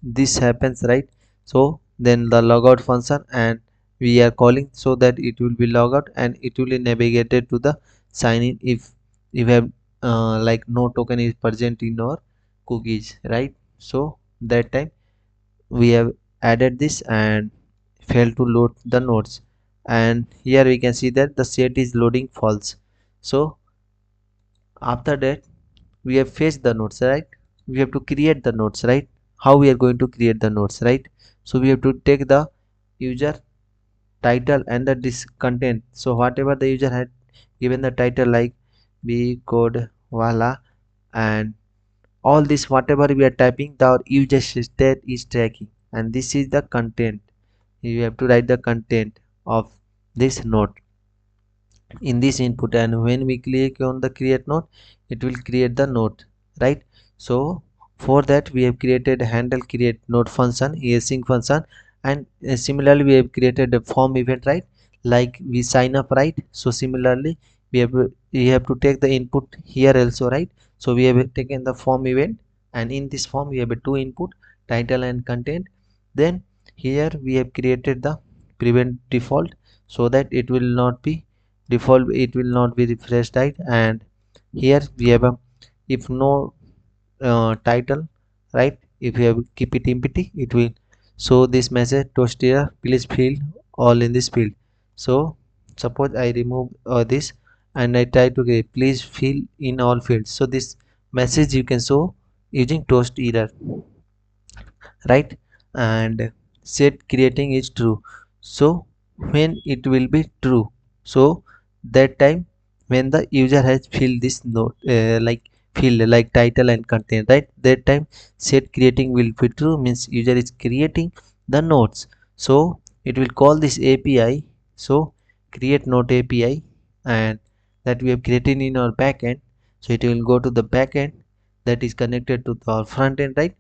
this happens, right, so then the logout function and we are calling so that it will be logout and it will be navigated to the sign in if you have like no token is present in our cookies, right? So that time we have added this and failed to load the nodes. And here we can see that the set is loading false. So after that we have fetched the nodes, right? We have to create the nodes, right? How we are going to create the nodes, right? So we have to take the user title and the this content. So whatever the user had given the title, like Becodewala, and all this whatever we are typing, the user state is tracking, and this is the content. You have to write the content of this node in this input, and when we click on the create node it will create the node, right? So for that we have created handle create node function, async function. And similarly we have created a form event, right? Like we sign up, right? So similarly we have to take the input here also, right? So we have taken the form event, and in this form we have a two input, title and content. Then here we have created the prevent default, so that it will not be default, it will not be refreshed, right? And here we have a if no title, right, if you have keep it empty it will show this message toast here, please fill all in this field. So suppose I remove this and I try to get please fill in all fields, so this message you can show using toast error, right? And set creating is true. So when it will be true, so that time when the user has filled this note like field like title and content, right, that time set creating will be true, means user is creating the nodes. So it will call this API, so create node API, and that we have created in our backend. So it will go to the backend that is connected to our front end, right?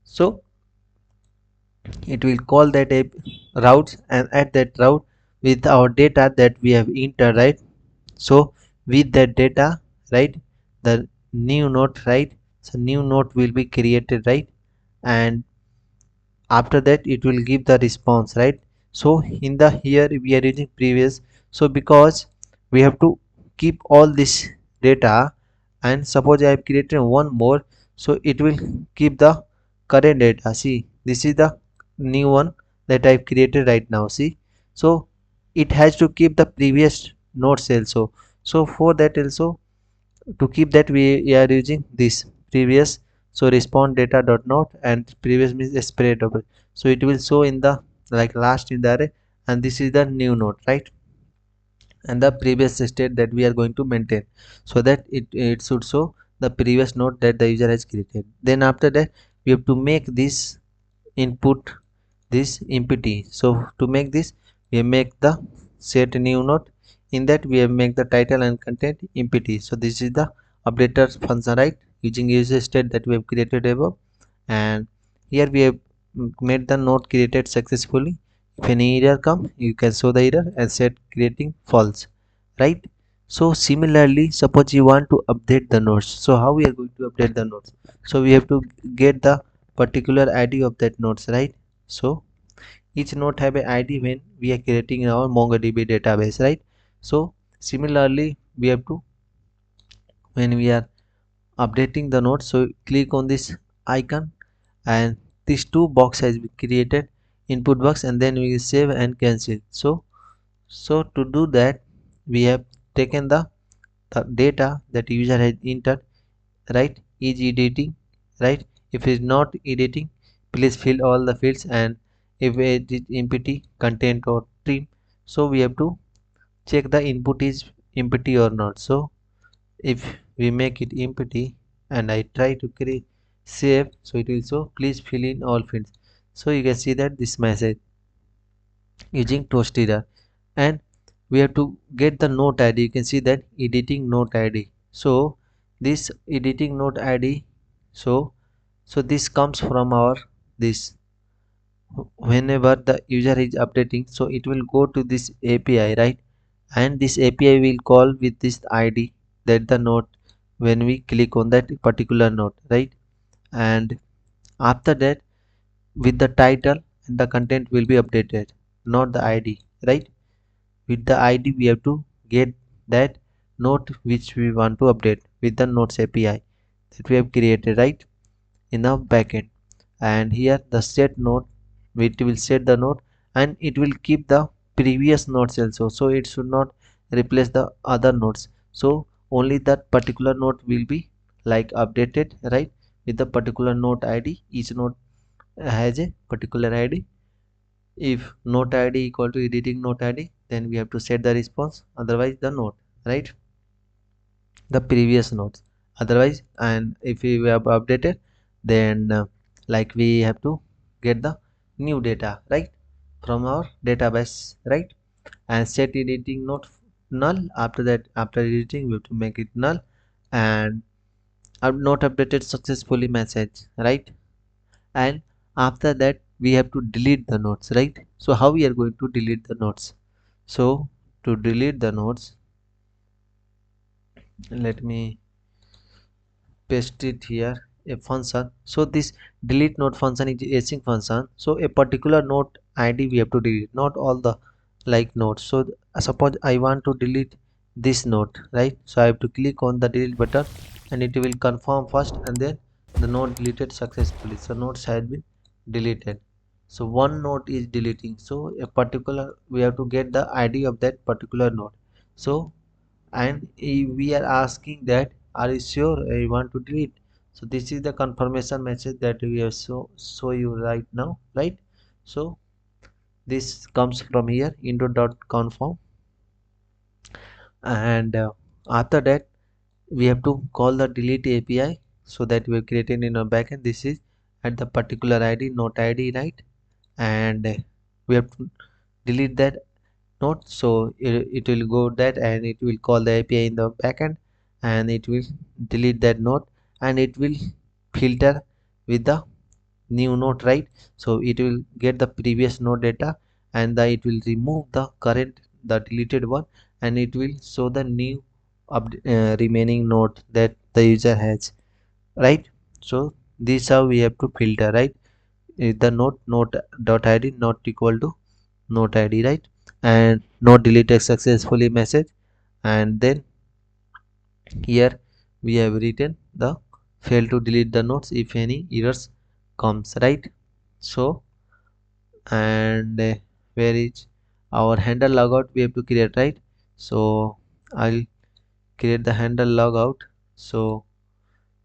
So it will call that a routes, and at that route with our data that we have entered, right? So with that data, right, the new node, right, so new node will be created, right? And after that it will give the response, right? So in the here we are using previous, so because we have to keep all this data, and suppose I have created one more, so it will keep the current data. See, this is the new one that I've created right now, see. So it has to keep the previous nodes also. So for that also, to keep that we are using this previous. So respond data dot node, and previous means spread over, so it will show in the like last in the array, and this is the new node, right? And the previous state that we are going to maintain, so that it should show the previous node that the user has created. Then after that we have to make this input this empty. So to make this, we make the set new node. In that we have make the title and content empty. So this is the updater function, right, using user state that we have created above. And here we have made the node created successfully. If any error come, you can show the error and set creating false, right? So similarly, suppose you want to update the nodes. So how we are going to update the nodes? So we have to get the particular id of that nodes, right? So each node have a id when we are creating our mongodb database, right? So similarly, we have to, when we are updating the node, so click on this icon, and these two box has been created, input box, and then we will save and cancel. So to do that, we have taken the data that user has entered, right, is editing, right? If it is not editing, please fill all the fields, and if it is empty, content or trim. So we have to check the input is empty or not. So if we make it empty and I try to create save, so it will show please fill in all fields. So you can see that this message using toaster, and we have to get the note id. You can see that editing note id. So this editing note id, so this comes from our this, whenever the user is updating, so it will go to this api, right? And this api will call with this id, that the node, when we click on that particular node, right? And after that, with the title and the content will be updated, not the id, right? With the id we have to get that node which we want to update with the nodes api that we have created, right, in the backend. And here the set node, it will set the node, and it will keep the previous nodes also, so it should not replace the other nodes. So only that particular node will be like updated, right, with the particular node id. Each node has a particular id. If node id equal to editing node id, then we have to set the response, otherwise the node, right, the previous nodes, otherwise. And if we have updated, then like we have to get the new data, right, from our database, right? And set editing node null. After that, after editing, we have to make it null. And not updated successfully message, right? And after that, we have to delete the nodes, right? So how we are going to delete the nodes? So to delete the nodes, let me paste it here, a function. So this delete node function is async function. So a particular node id we have to delete, not all the like nodes. So suppose I want to delete this node, right? So I have to click on the delete button, and it will confirm first, and then the node deleted successfully. So nodes has been deleted. So one node is deleting, so a particular, we have to get the id of that particular node. So, and we are asking that, are you sure you want to delete? So this is the confirmation message that we have show you right now, right? So this comes from here, input.confirm. And after that, we have to call the delete api, so that we have created in our backend. This is at the particular id, not id, right? And we have to delete that node. So it will go that, and it will call the api in the backend, and it will delete that node, and it will filter with the new node, right? So it will get the previous node data, and it will remove the current, the deleted one, and it will show the new remaining node that the user has, right? So this how we have to filter, right? The node dot id not equal to node id, right? And node deleted successfully message. And then here we have written the fail to delete the nodes if any errors comes, right? So, and where is our handle logout, we have to create, right? So I'll create the handle logout. So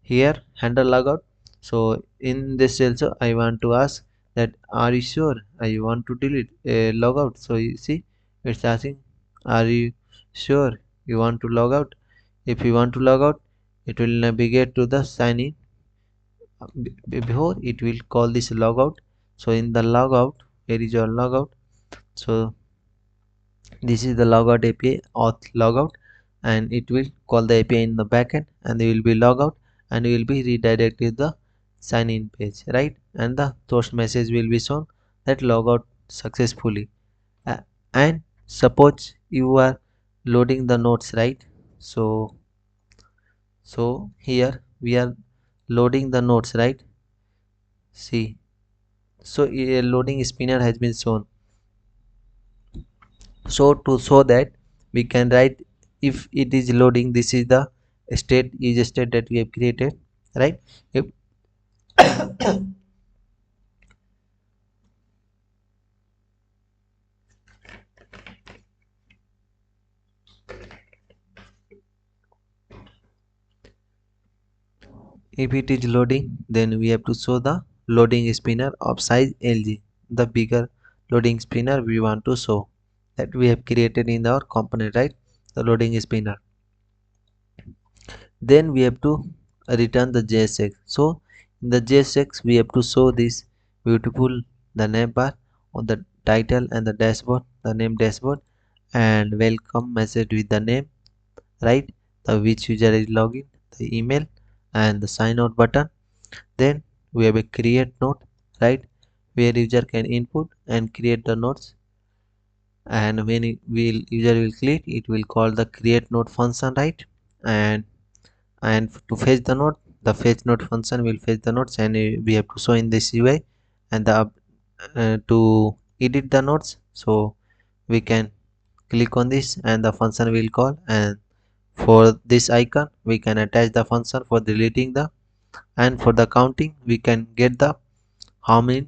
here handle logout. So in this also I want to ask that, are you sure I want to delete a logout? So you see, it's asking, are you sure you want to log out? If you want to log out, it will navigate to the sign in. Before it will call this logout. So in the logout, here is your logout. So this is the logout API auth logout, and it will call the API in the backend, and they will be logout, and you will be redirected to the sign in page, right? And the toast message will be shown that logout successfully. Uh, and suppose you are loading the nodes, right? So here we are loading the nodes, right? See, so a loading spinner has been shown. So to show that, we can write, if it is loading, this is the state, is state that we have created, right? If it is loading, then we have to show the loading spinner of size LG, the bigger loading spinner we want to show, that we have created in our component, right? The loading spinner. Then we have to return the JSX. So in the JSX we have to show this beautiful, the name bar on the title and the dashboard, the name dashboard, and welcome message with the name, right? The which user is login, the email, and the sign out button. Then we have a create node, right, where user can input and create the nodes, and when user will click, it will call the create node function, right? And to fetch the node, the fetch node function will fetch the nodes, and we have to show in this UI. And to edit the nodes, so we can click on this and the function will call, and for this icon we can attach the function for deleting the, and for the counting we can get the how many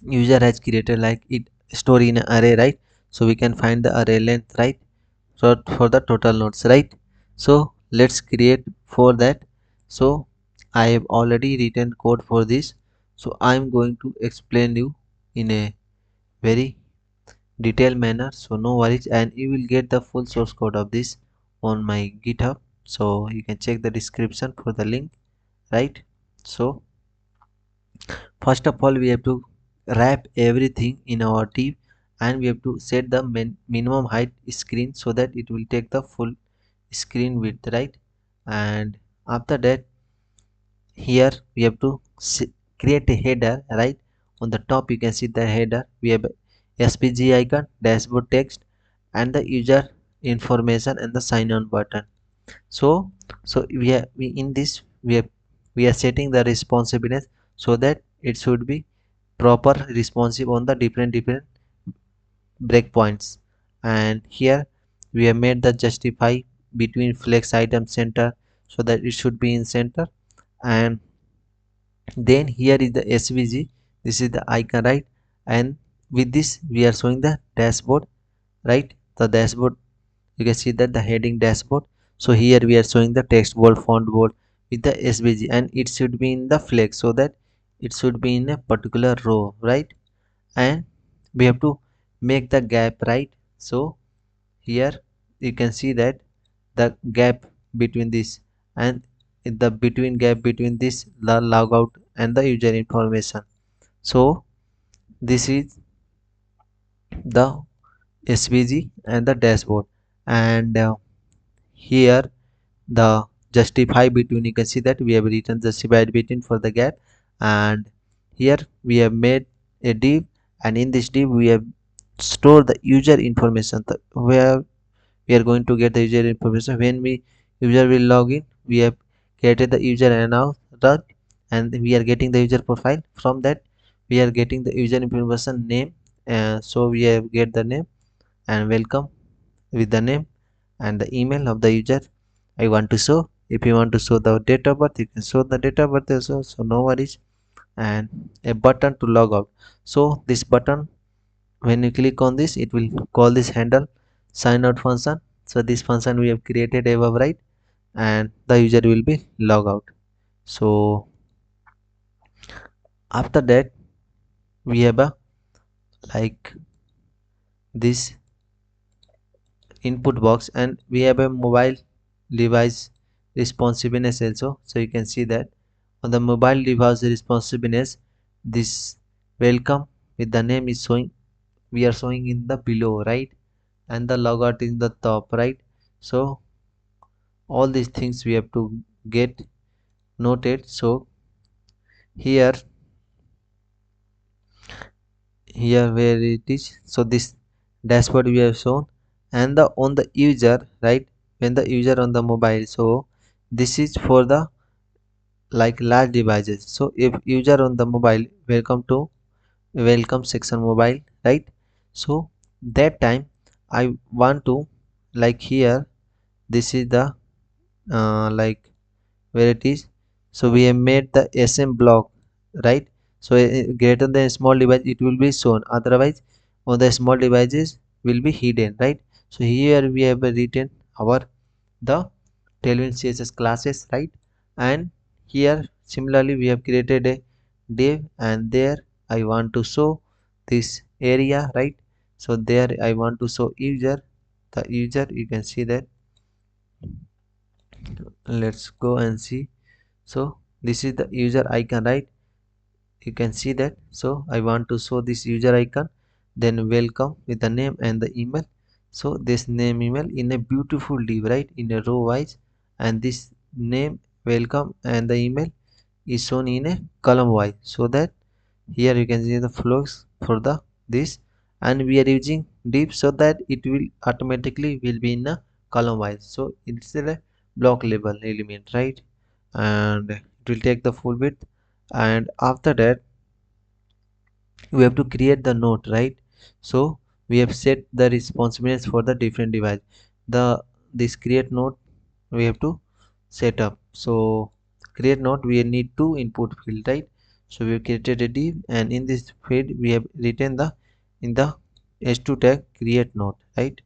user has created, like it stored in an array, right? So we can find the array length, right? So for the total nodes, right? So let's create for that. So I have already written code for this, so I'm going to explain you in a very detailed manner, so no worries, and you will get the full source code of this on my GitHub, so you can check the description for the link, right? So first of all, we have to wrap everything in our div, and we have to set the minimum height screen so that it will take the full screen width, right? And after that, here we have to create a header, right? On the top you can see the header, we have SPG icon, dashboard text, and the user information and the sign on button. So in this we are setting the responsiveness so that it should be proper responsive on the different breakpoints. And here we have made the justify between flex item center so that it should be in center. And then here is the SVG, this is the icon, right? And with this we are showing the dashboard, right? The dashboard, you can see that the heading dashboard. So here we are showing the text bold, font bold with the SVG, and it should be in the flex so that it should be in a particular row, right? And we have to make the gap, right? So here you can see that the gap between this, and in the between gap between this, the logout and the user information. So this is the SVG and the dashboard. And here the justify between, you can see that we have written justified between for the gap. And here we have made a div, and in this div we have stored the user information, where we are going to get the user information when we user will log in. We have created the user and now the, and we are getting the user profile. From that we are getting the user information name, so we have get the name and welcome with the name and the email of the user I want to show. If you want to show the date of birth, you can show the date of birth also, so no worries. And a button to log out. So this button, when you click on this, it will call this handle sign out function. So this function we have created above, right? And the user will be log out. So after that we have a, like, this input box, and we have a mobile device responsiveness also. So you can see that on the mobile device responsiveness, this welcome with the name is showing, we are showing in the below, right? And the logout in the top, right? So all these things we have to get noted. So here, where it is, so this dashboard we have shown, and the on the user, right? When the user on the mobile, so this is for the like large devices. So if user on the mobile, welcome to welcome section mobile, right? So that time I want to, like here, this is the like where it is, so we have made the sm block, right? So greater than small device it will be shown, otherwise on the small devices will be hidden, right? So here we have written our the tailwind css classes, right? And here similarly we have created a div, and there I want to show this area, right? So there I want to show user, the user, you can see that. Let's go and see. So this is the user icon, right? You can see that. So I want to show this user icon, then welcome with the name and the email. So this name email in a beautiful div, right, in a row wise, and this name welcome and the email is shown in a column wise, so that here you can see the flows for the this, and we are using div so that it will automatically will be in a column wise, so it's a block level element, right? And it will take the full width, and after that we have to create the node, right? So we have set the responsibilities for the different device. The this create node we have to set up. So create node, we need two input field, right? So we have created a div, and in this field we have written the in the h2 tag create node, right?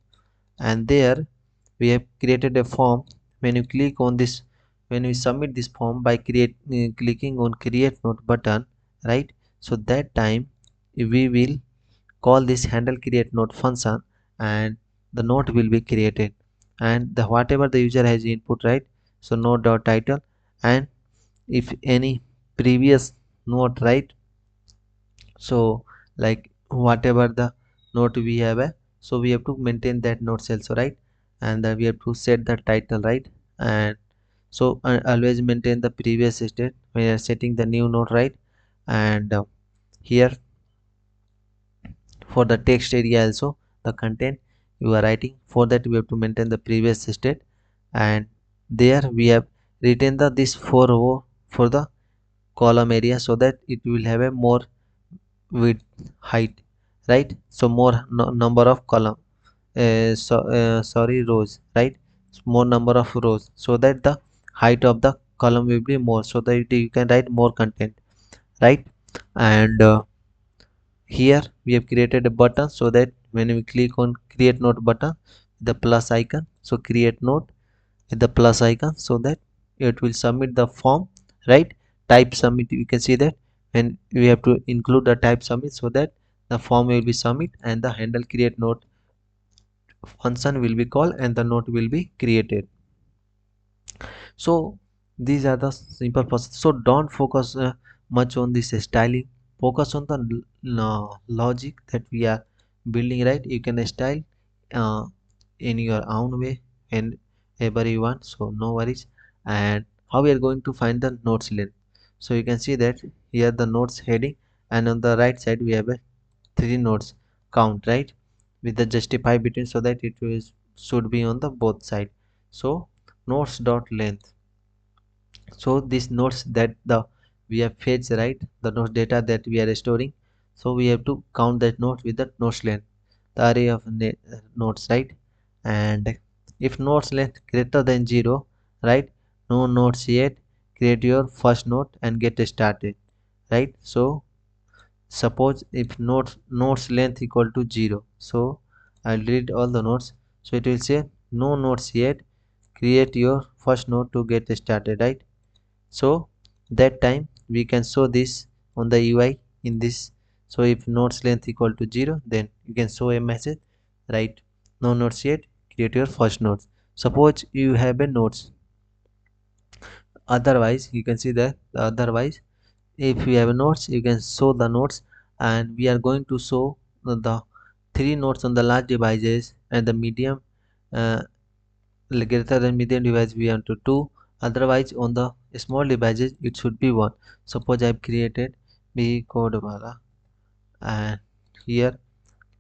And there we have created a form. When you click on this, when we submit this form by clicking on create node button, right? So that time we will call this handle create node function, and the node will be created, and the whatever the user has input, right? So node dot title, and if any previous node, right? So like whatever the node we have, so we have to maintain that nodes also, right? And then we have to set the title, right? And so always maintain the previous state when you are setting the new node, right? And here for the text area also, the content you are writing, for that we have to maintain the previous state. And there we have written the this for row for the column area, so that it will have a more width, height, right? So more number of column, sorry, rows, right? More number of rows, so that the height of the column will be more, so that you can write more content, right? And here we have created a button, so that when we click on create node button, the plus icon, so create node with the plus icon, so that it will submit the form, right? Type submit, you can see that when we have to include the type submit, so that the form will be submit, and the handle create node function will be called, and the node will be created. So these are the simple process. So don't focus much on this styling, focus on the logic that we are building, right? You can style uh, in your own way and ever you want, so no worries. And how we are going to find the nodes length, so you can see that here the nodes heading, and on the right side we have a three nodes count, right? With the justify between, so that it is should be on the both side. So nodes dot length, so these nodes that the we have fetched, right? The node data that we are storing, so we have to count that node with the nodes length, the array of nodes, right? And if nodes length greater than 0, right, no nodes yet, create your first node and get started, right? So suppose if nodes length equal to 0, so I'll delete all the nodes, so it will say no nodes yet, create your first node to get started, right? So that time we can show this on the UI in this. So if nodes length equal to 0, then you can show a message, right? No nodes yet, create your first nodes. Suppose you have a nodes, otherwise you can see that otherwise if you have nodes, you can show the nodes and we are going to show the three nodes on the large devices and the medium uh, greater than medium device we want to two. Otherwise on the small devices it should be one. Suppose I have created Becodewala, and here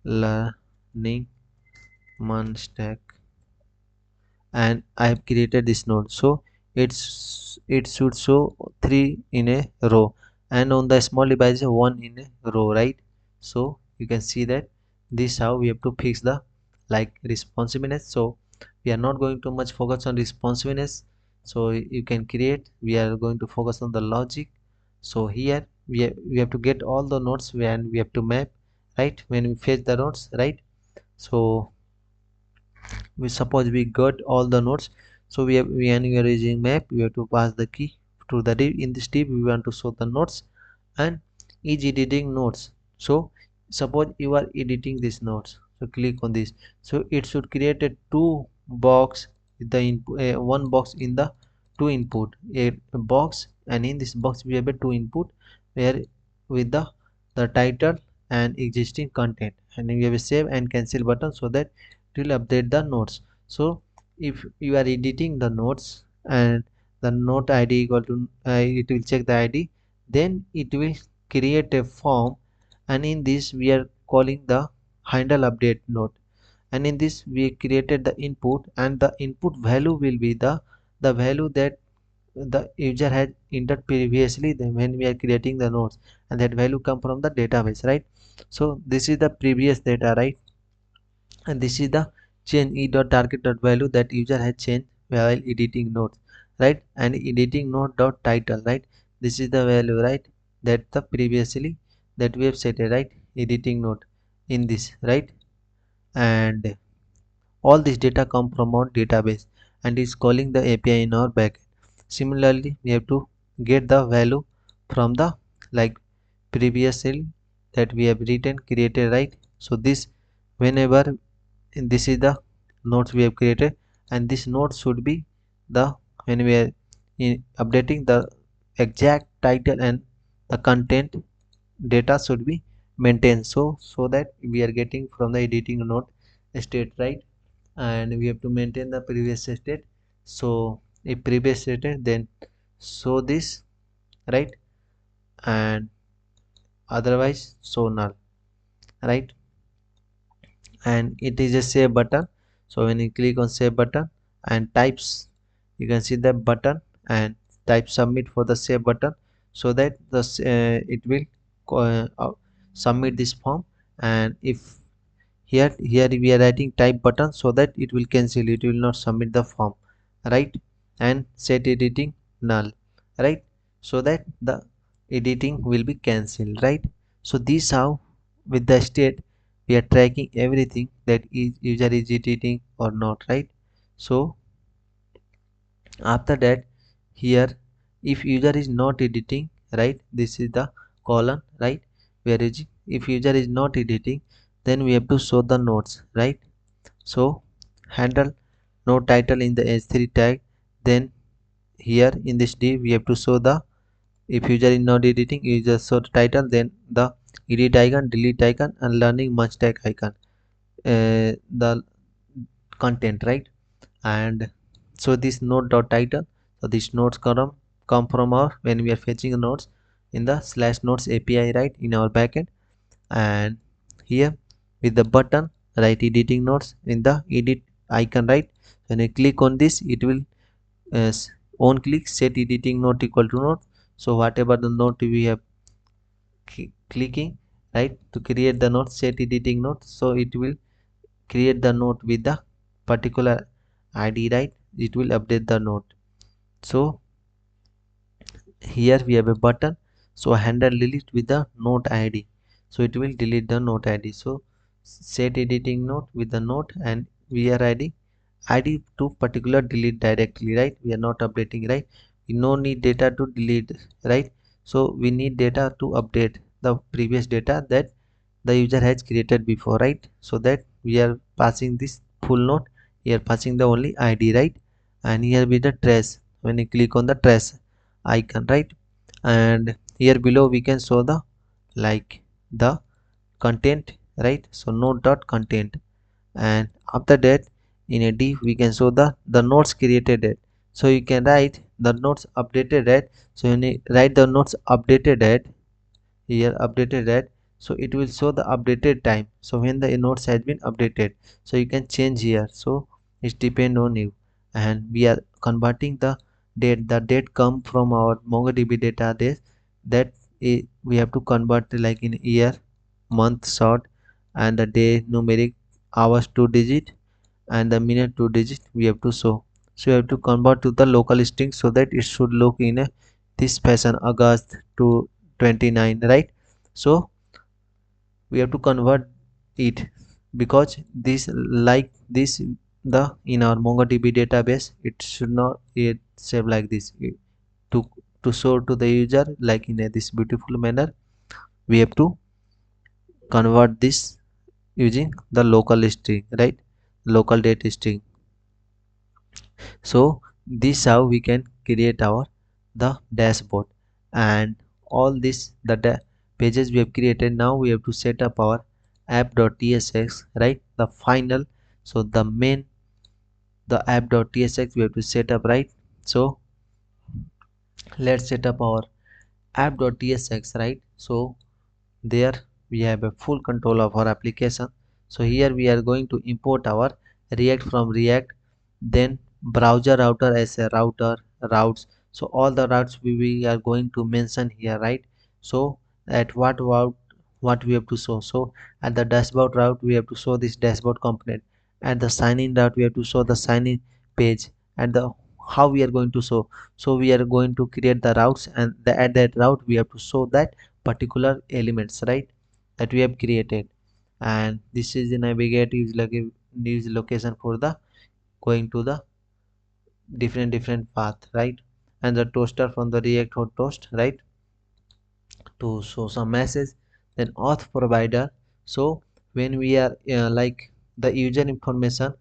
learning stack, and I have created this node, so it should show three in a row, and on the small device one in a row, right? So you can see that this how we have to fix the like responsiveness. So we are not going to much focus on responsiveness, so you can create, we are going to focus on the logic. So here we have to get all the nodes and we have to map, right, when we fetch the nodes, right? So we suppose we got all the nodes, so when we are using map we have to pass the key to the div. In this div we want to show the nodes and each editing nodes. So suppose you are editing these nodes, so click on this, so it should create a two box with the input, one box in the two input, a box, and in this box we have a two input where with the title and existing content, and we have a save and cancel button so that it will update the nodes. So if you are editing the nodes and the node id equal to it will check the id, then it will create a form, and in this we are calling the handle update node, and in this we created the input, and the input value will be the value that the user had entered previously when we are creating the nodes, and that value come from the database, right? So this is the previous data, right? And this is the change e dot target dot value that user has changed while editing nodes, right? And editing node dot title, right? This is the value, right, that the previously that we have set, right, editing node in this, right? And all this data come from our database and is calling the API in our backend. Similarly, we have to get the value from the like previously that we have written created, right? So this whenever, and this is the nodes we have created, and this node should be the when we are updating the exact title and the content data should be maintained, so that we are getting from the editing node state, right? And we have to maintain the previous state. So if previous state, then show this, right, and otherwise show null, right? And it is a save button. So when you click on save button and types, you can see the button and type submit for the save button, so that the it will submit this form. And if here we are writing type button, so that it will cancel, it will not submit the form, right? And set editing null, right, so that the editing will be cancelled, right? So this how with the state we are tracking everything that is user is editing or not, right? So after that, here if user is not editing, right, this is the column, right, where is if user is not editing, then we have to show the nodes, right? So handle node title in the h3 tag, then here in this div we have to show the if user is not editing, you just show the title, then the edit icon, delete icon, and learning much tag icon, the content, right? And so this node dot title, so these nodes come from our when we are fetching nodes in the slash nodes API, right, in our backend. And here with the button, right, editing nodes in the edit icon, right? When I click on this, it will on click set editing node equal to node. So whatever the node we have clicking, right, to create the node, set editing node, so it will create the node with the particular id, right? It will update the node. So here we have a button, so handle delete with the node id, so it will delete the node id. So set editing node with the node, and we are adding id to particular delete directly, right? We are not updating, right? We no need data to delete, right? So we need data to update the previous data that the user has created before, right? So that we are passing this full node, here passing the only id, right? And here with the trace, when you click on the trace icon, right, and here below we can show the like the content, right? So node dot content, and after that in a div we can show the nodes created at. So you can write the nodes updated at. So you need write the nodes updated at here, updated at. So it will show the updated time, so when the nodes has been updated. So you can change here, so it depend on you. And we are converting the date come from our mongodb database. That we have to convert like in year, month short, and the day numeric, hours 2 digit, and the minute 2 digit we have to show. So you have to convert to the local string, so that it should look in a this fashion, August to 29, right? So we have to convert it, because this like this, the in our mongodb database it should not it save like this. To to show to the user like in this beautiful manner, we have to convert this using the local string, right? Local date string. So this how we can create our the dashboard. And all this pages we have created, now we have to set up our app.tsx, right? The final, so the main, the app.tsx we have to set up, right? So let's set up our app.tsx, right? So there we have a full control of our application. So here we are going to import our react from react, then browser router as a router routes. So all the routes we are going to mention here, right? So at what route, what we have to show. So at the dashboard route we have to show this dashboard component. At the sign in route we have to show the sign in page. And the how we are going to show, so we are going to create the routes, and at that route we have to show that particular elements, right? That we have created. And this is the navigate is location for the going to the different path, right? And the toaster from the react hot toast, right? To show some message. Then auth provider, so when we are like the user information.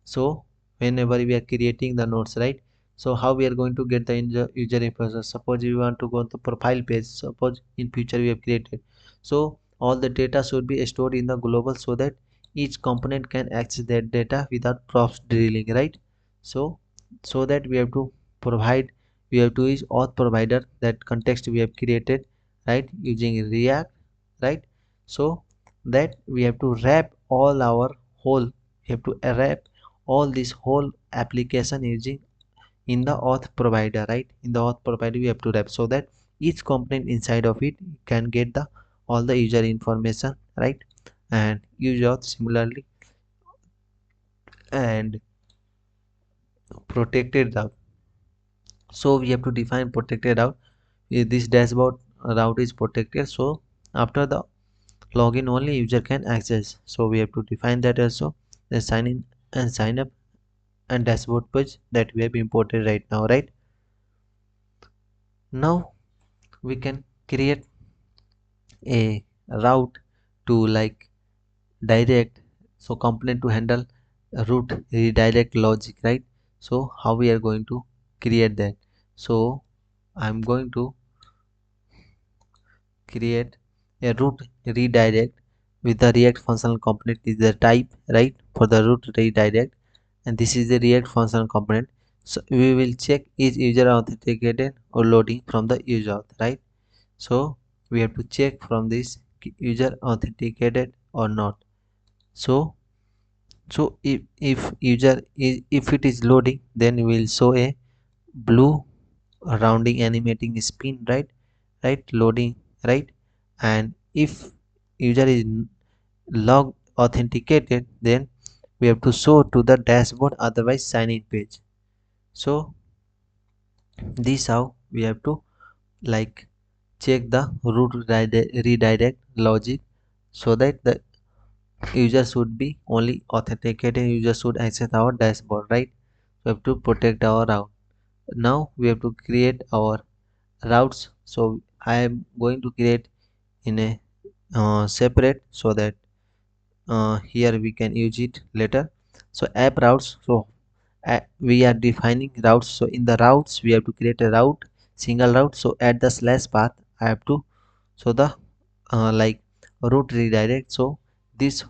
So whenever we are creating the nodes, right? So how we are going to get the user information? Suppose we want to go to profile page, suppose in future we have created. So all the data should be stored in the global, so that each component can access that data without props drilling, right? So so that we have to provide, we have to use auth provider, that context we have created, right? Using react, right? So that we have to wrap all our whole, we have to wrap all this whole application using in the auth provider, right? In the auth provider we have to wrap, so that each component inside of it can get the all the user information, right? And use auth similarly. And protected route, so we have to define protected route. This dashboard route is protected, so after the login only user can access. So we have to define that also. Then sign in and sign up and dashboard page that we have imported right now, right? Now we can create a route to like direct, so component to handle route redirect logic, right? So how we are going to create that? So I'm going to create a route redirect with the react functional component is the type, right? For the route redirect, and this is the react functional component. So we will check is user authenticated or loading from the user auth, right? So we have to check from this user authenticated or not. So if user is, if it is loading, then we will show a blue rounding animating spin, right? Right, loading, right? And if user is log authenticated, then we have to show to the dashboard, otherwise sign in page. So this how we have to like check the route redirect logic, so that the user should be only authenticated user should access our dashboard, right? We have to protect our route. Now we have to create our routes. So I am going to create in a separate, so that here we can use it later. So app routes, so we are defining routes. So in the routes we have to create a route, single route. So at the slash path I have to, so the like root redirect. So this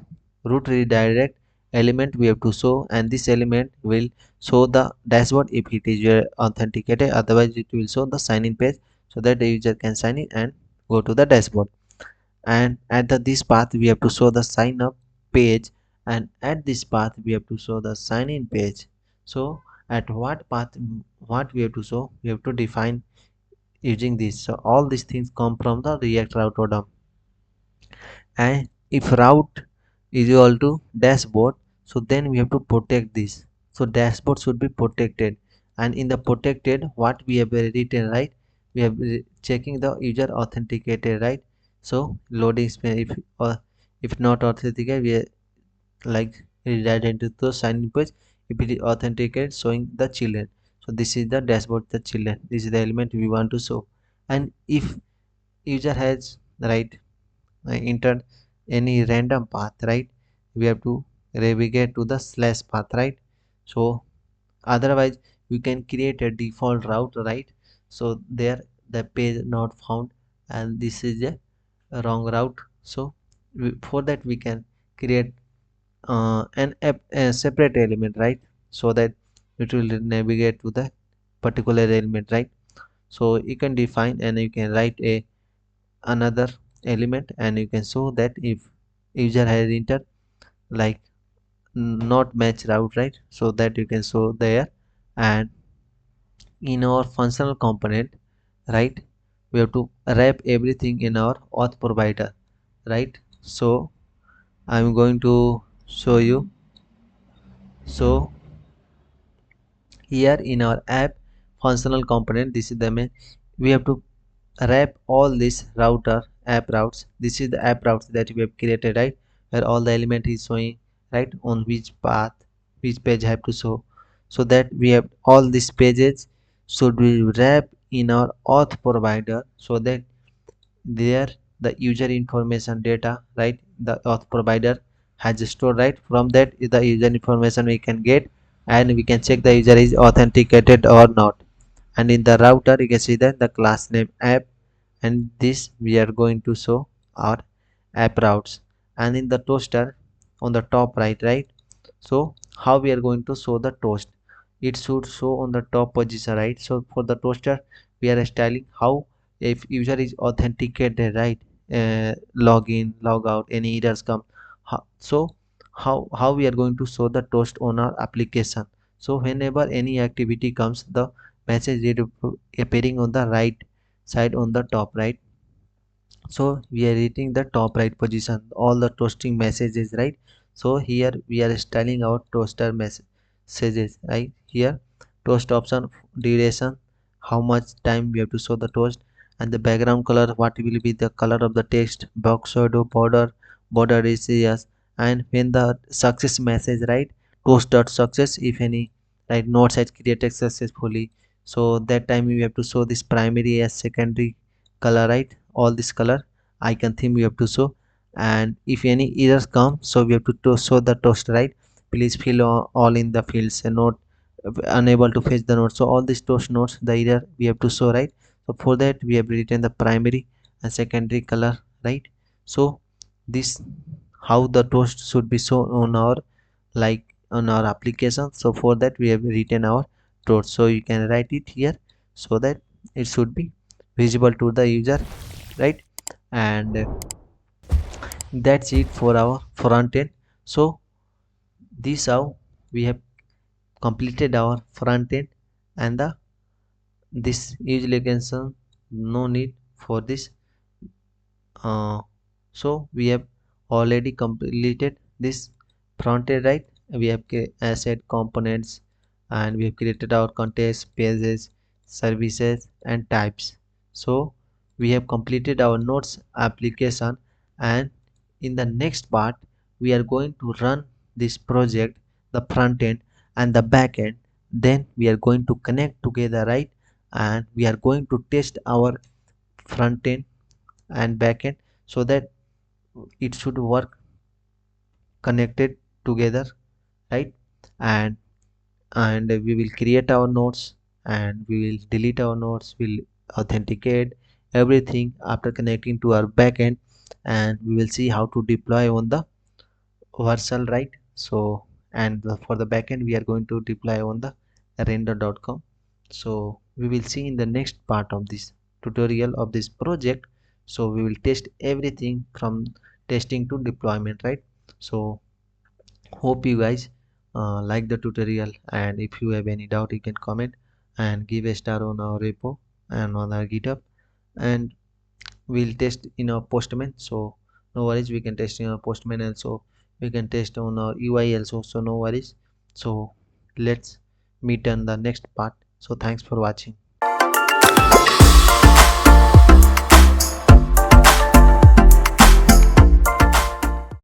root redirect element we have to show, and this element will show the dashboard if it is authenticated, otherwise it will show the sign in page so that the user can sign in and go to the dashboard. And at this path we have to show the sign up page, and at this path we have to show the sign in page. So at what path what we have to show, we have to define using this. So all these things come from the react route order. And if route is equal to dashboard, so then we have to protect this. So dashboard should be protected, and in the protected what we have written, right, we have checking the user authenticated, right. So loading if if not authenticated, we are like redirect into the sign in page. If it is authenticated, showing the children. So this is the dashboard, the children, this is the element we want to show. And if user has, right, entered any random path, right, we have to navigate to the slash path, right. So otherwise we can create a default route, right. So there the page not found, and this is a wrong route. So for that we can create a separate element, right, so that it will navigate to the particular element, right. So you can define and you can write a another element, and you can show that if user has entered like not match route, right, so that you can show there. And in our functional component, right, we have to wrap everything in our auth provider, right. So I'm going to show you. So here in our app functional component, this is the main, we have to wrap all this router app routes. This is the app routes that we have created, right, where all the element is showing, right, on which path which page have to show. So that we have all these pages should be wrapped in our auth provider, so that there the user information data, right, the auth provider has stored, right. From that is the user information we can get, and we can check the user is authenticated or not. And in the router you can see that the class name app, and this we are going to show our app routes. And in the toaster on the top right, right, so how we are going to show the toast, it should show on the top position, right. So for the toaster we are styling how, if user is authenticated, right, log in log out, any errors come, so how we are going to show the toast on our application. So whenever any activity comes, the message is appearing on the right side on the top, right. So we are reading the top right position all the toasting messages, right. So here we are styling our toaster messages, right. Here toast option, duration, how much time we have to show the toast, and the background color, what will be the color of the text, box shadow, border is yes. And when the success message, right, toast dot success, if any, right, nodes has created successfully, so that time we have to show this primary as secondary color, right, all this color icon theme we have to show. And if any errors come, so we have to show the toast, right, please fill all in the fields and not unable to fetch the nodes. So all these toast nodes the error we have to show, right. So for that we have written the primary and secondary color, right. So this how the toast should be shown on our, like, on our application. So for that we have written our toast, so you can write it here so that it should be visible to the user, right. And that's it for our front end. So this how we have completed our front end, and the this usually can no need for this. So we have already completed this front end, right. We have asset components, and we have created our context pages, services and types. So we have completed our nodes application, and in the next part we are going to run this project, the front end and the back end. Then we are going to connect together, right, and we are going to test our front end and back end, so that it should work connected together, right. and and we will create our nodes, and we will delete our nodes, we'll authenticate everything after connecting to our backend. and we will see how to deploy on the Vercel, right? So and for the backend we are going to deploy on the render.com. So we will see in the next part of this tutorial of this project. So we will test everything from testing to deployment, right? So hope you guys like the tutorial, and if you have any doubt you can comment and give a star on our repo and on our github, and we'll test in our postman. So no worries, we can test in our postman also, we can test on our UI also, so no worries. So let's meet on the next part. So thanks for watching.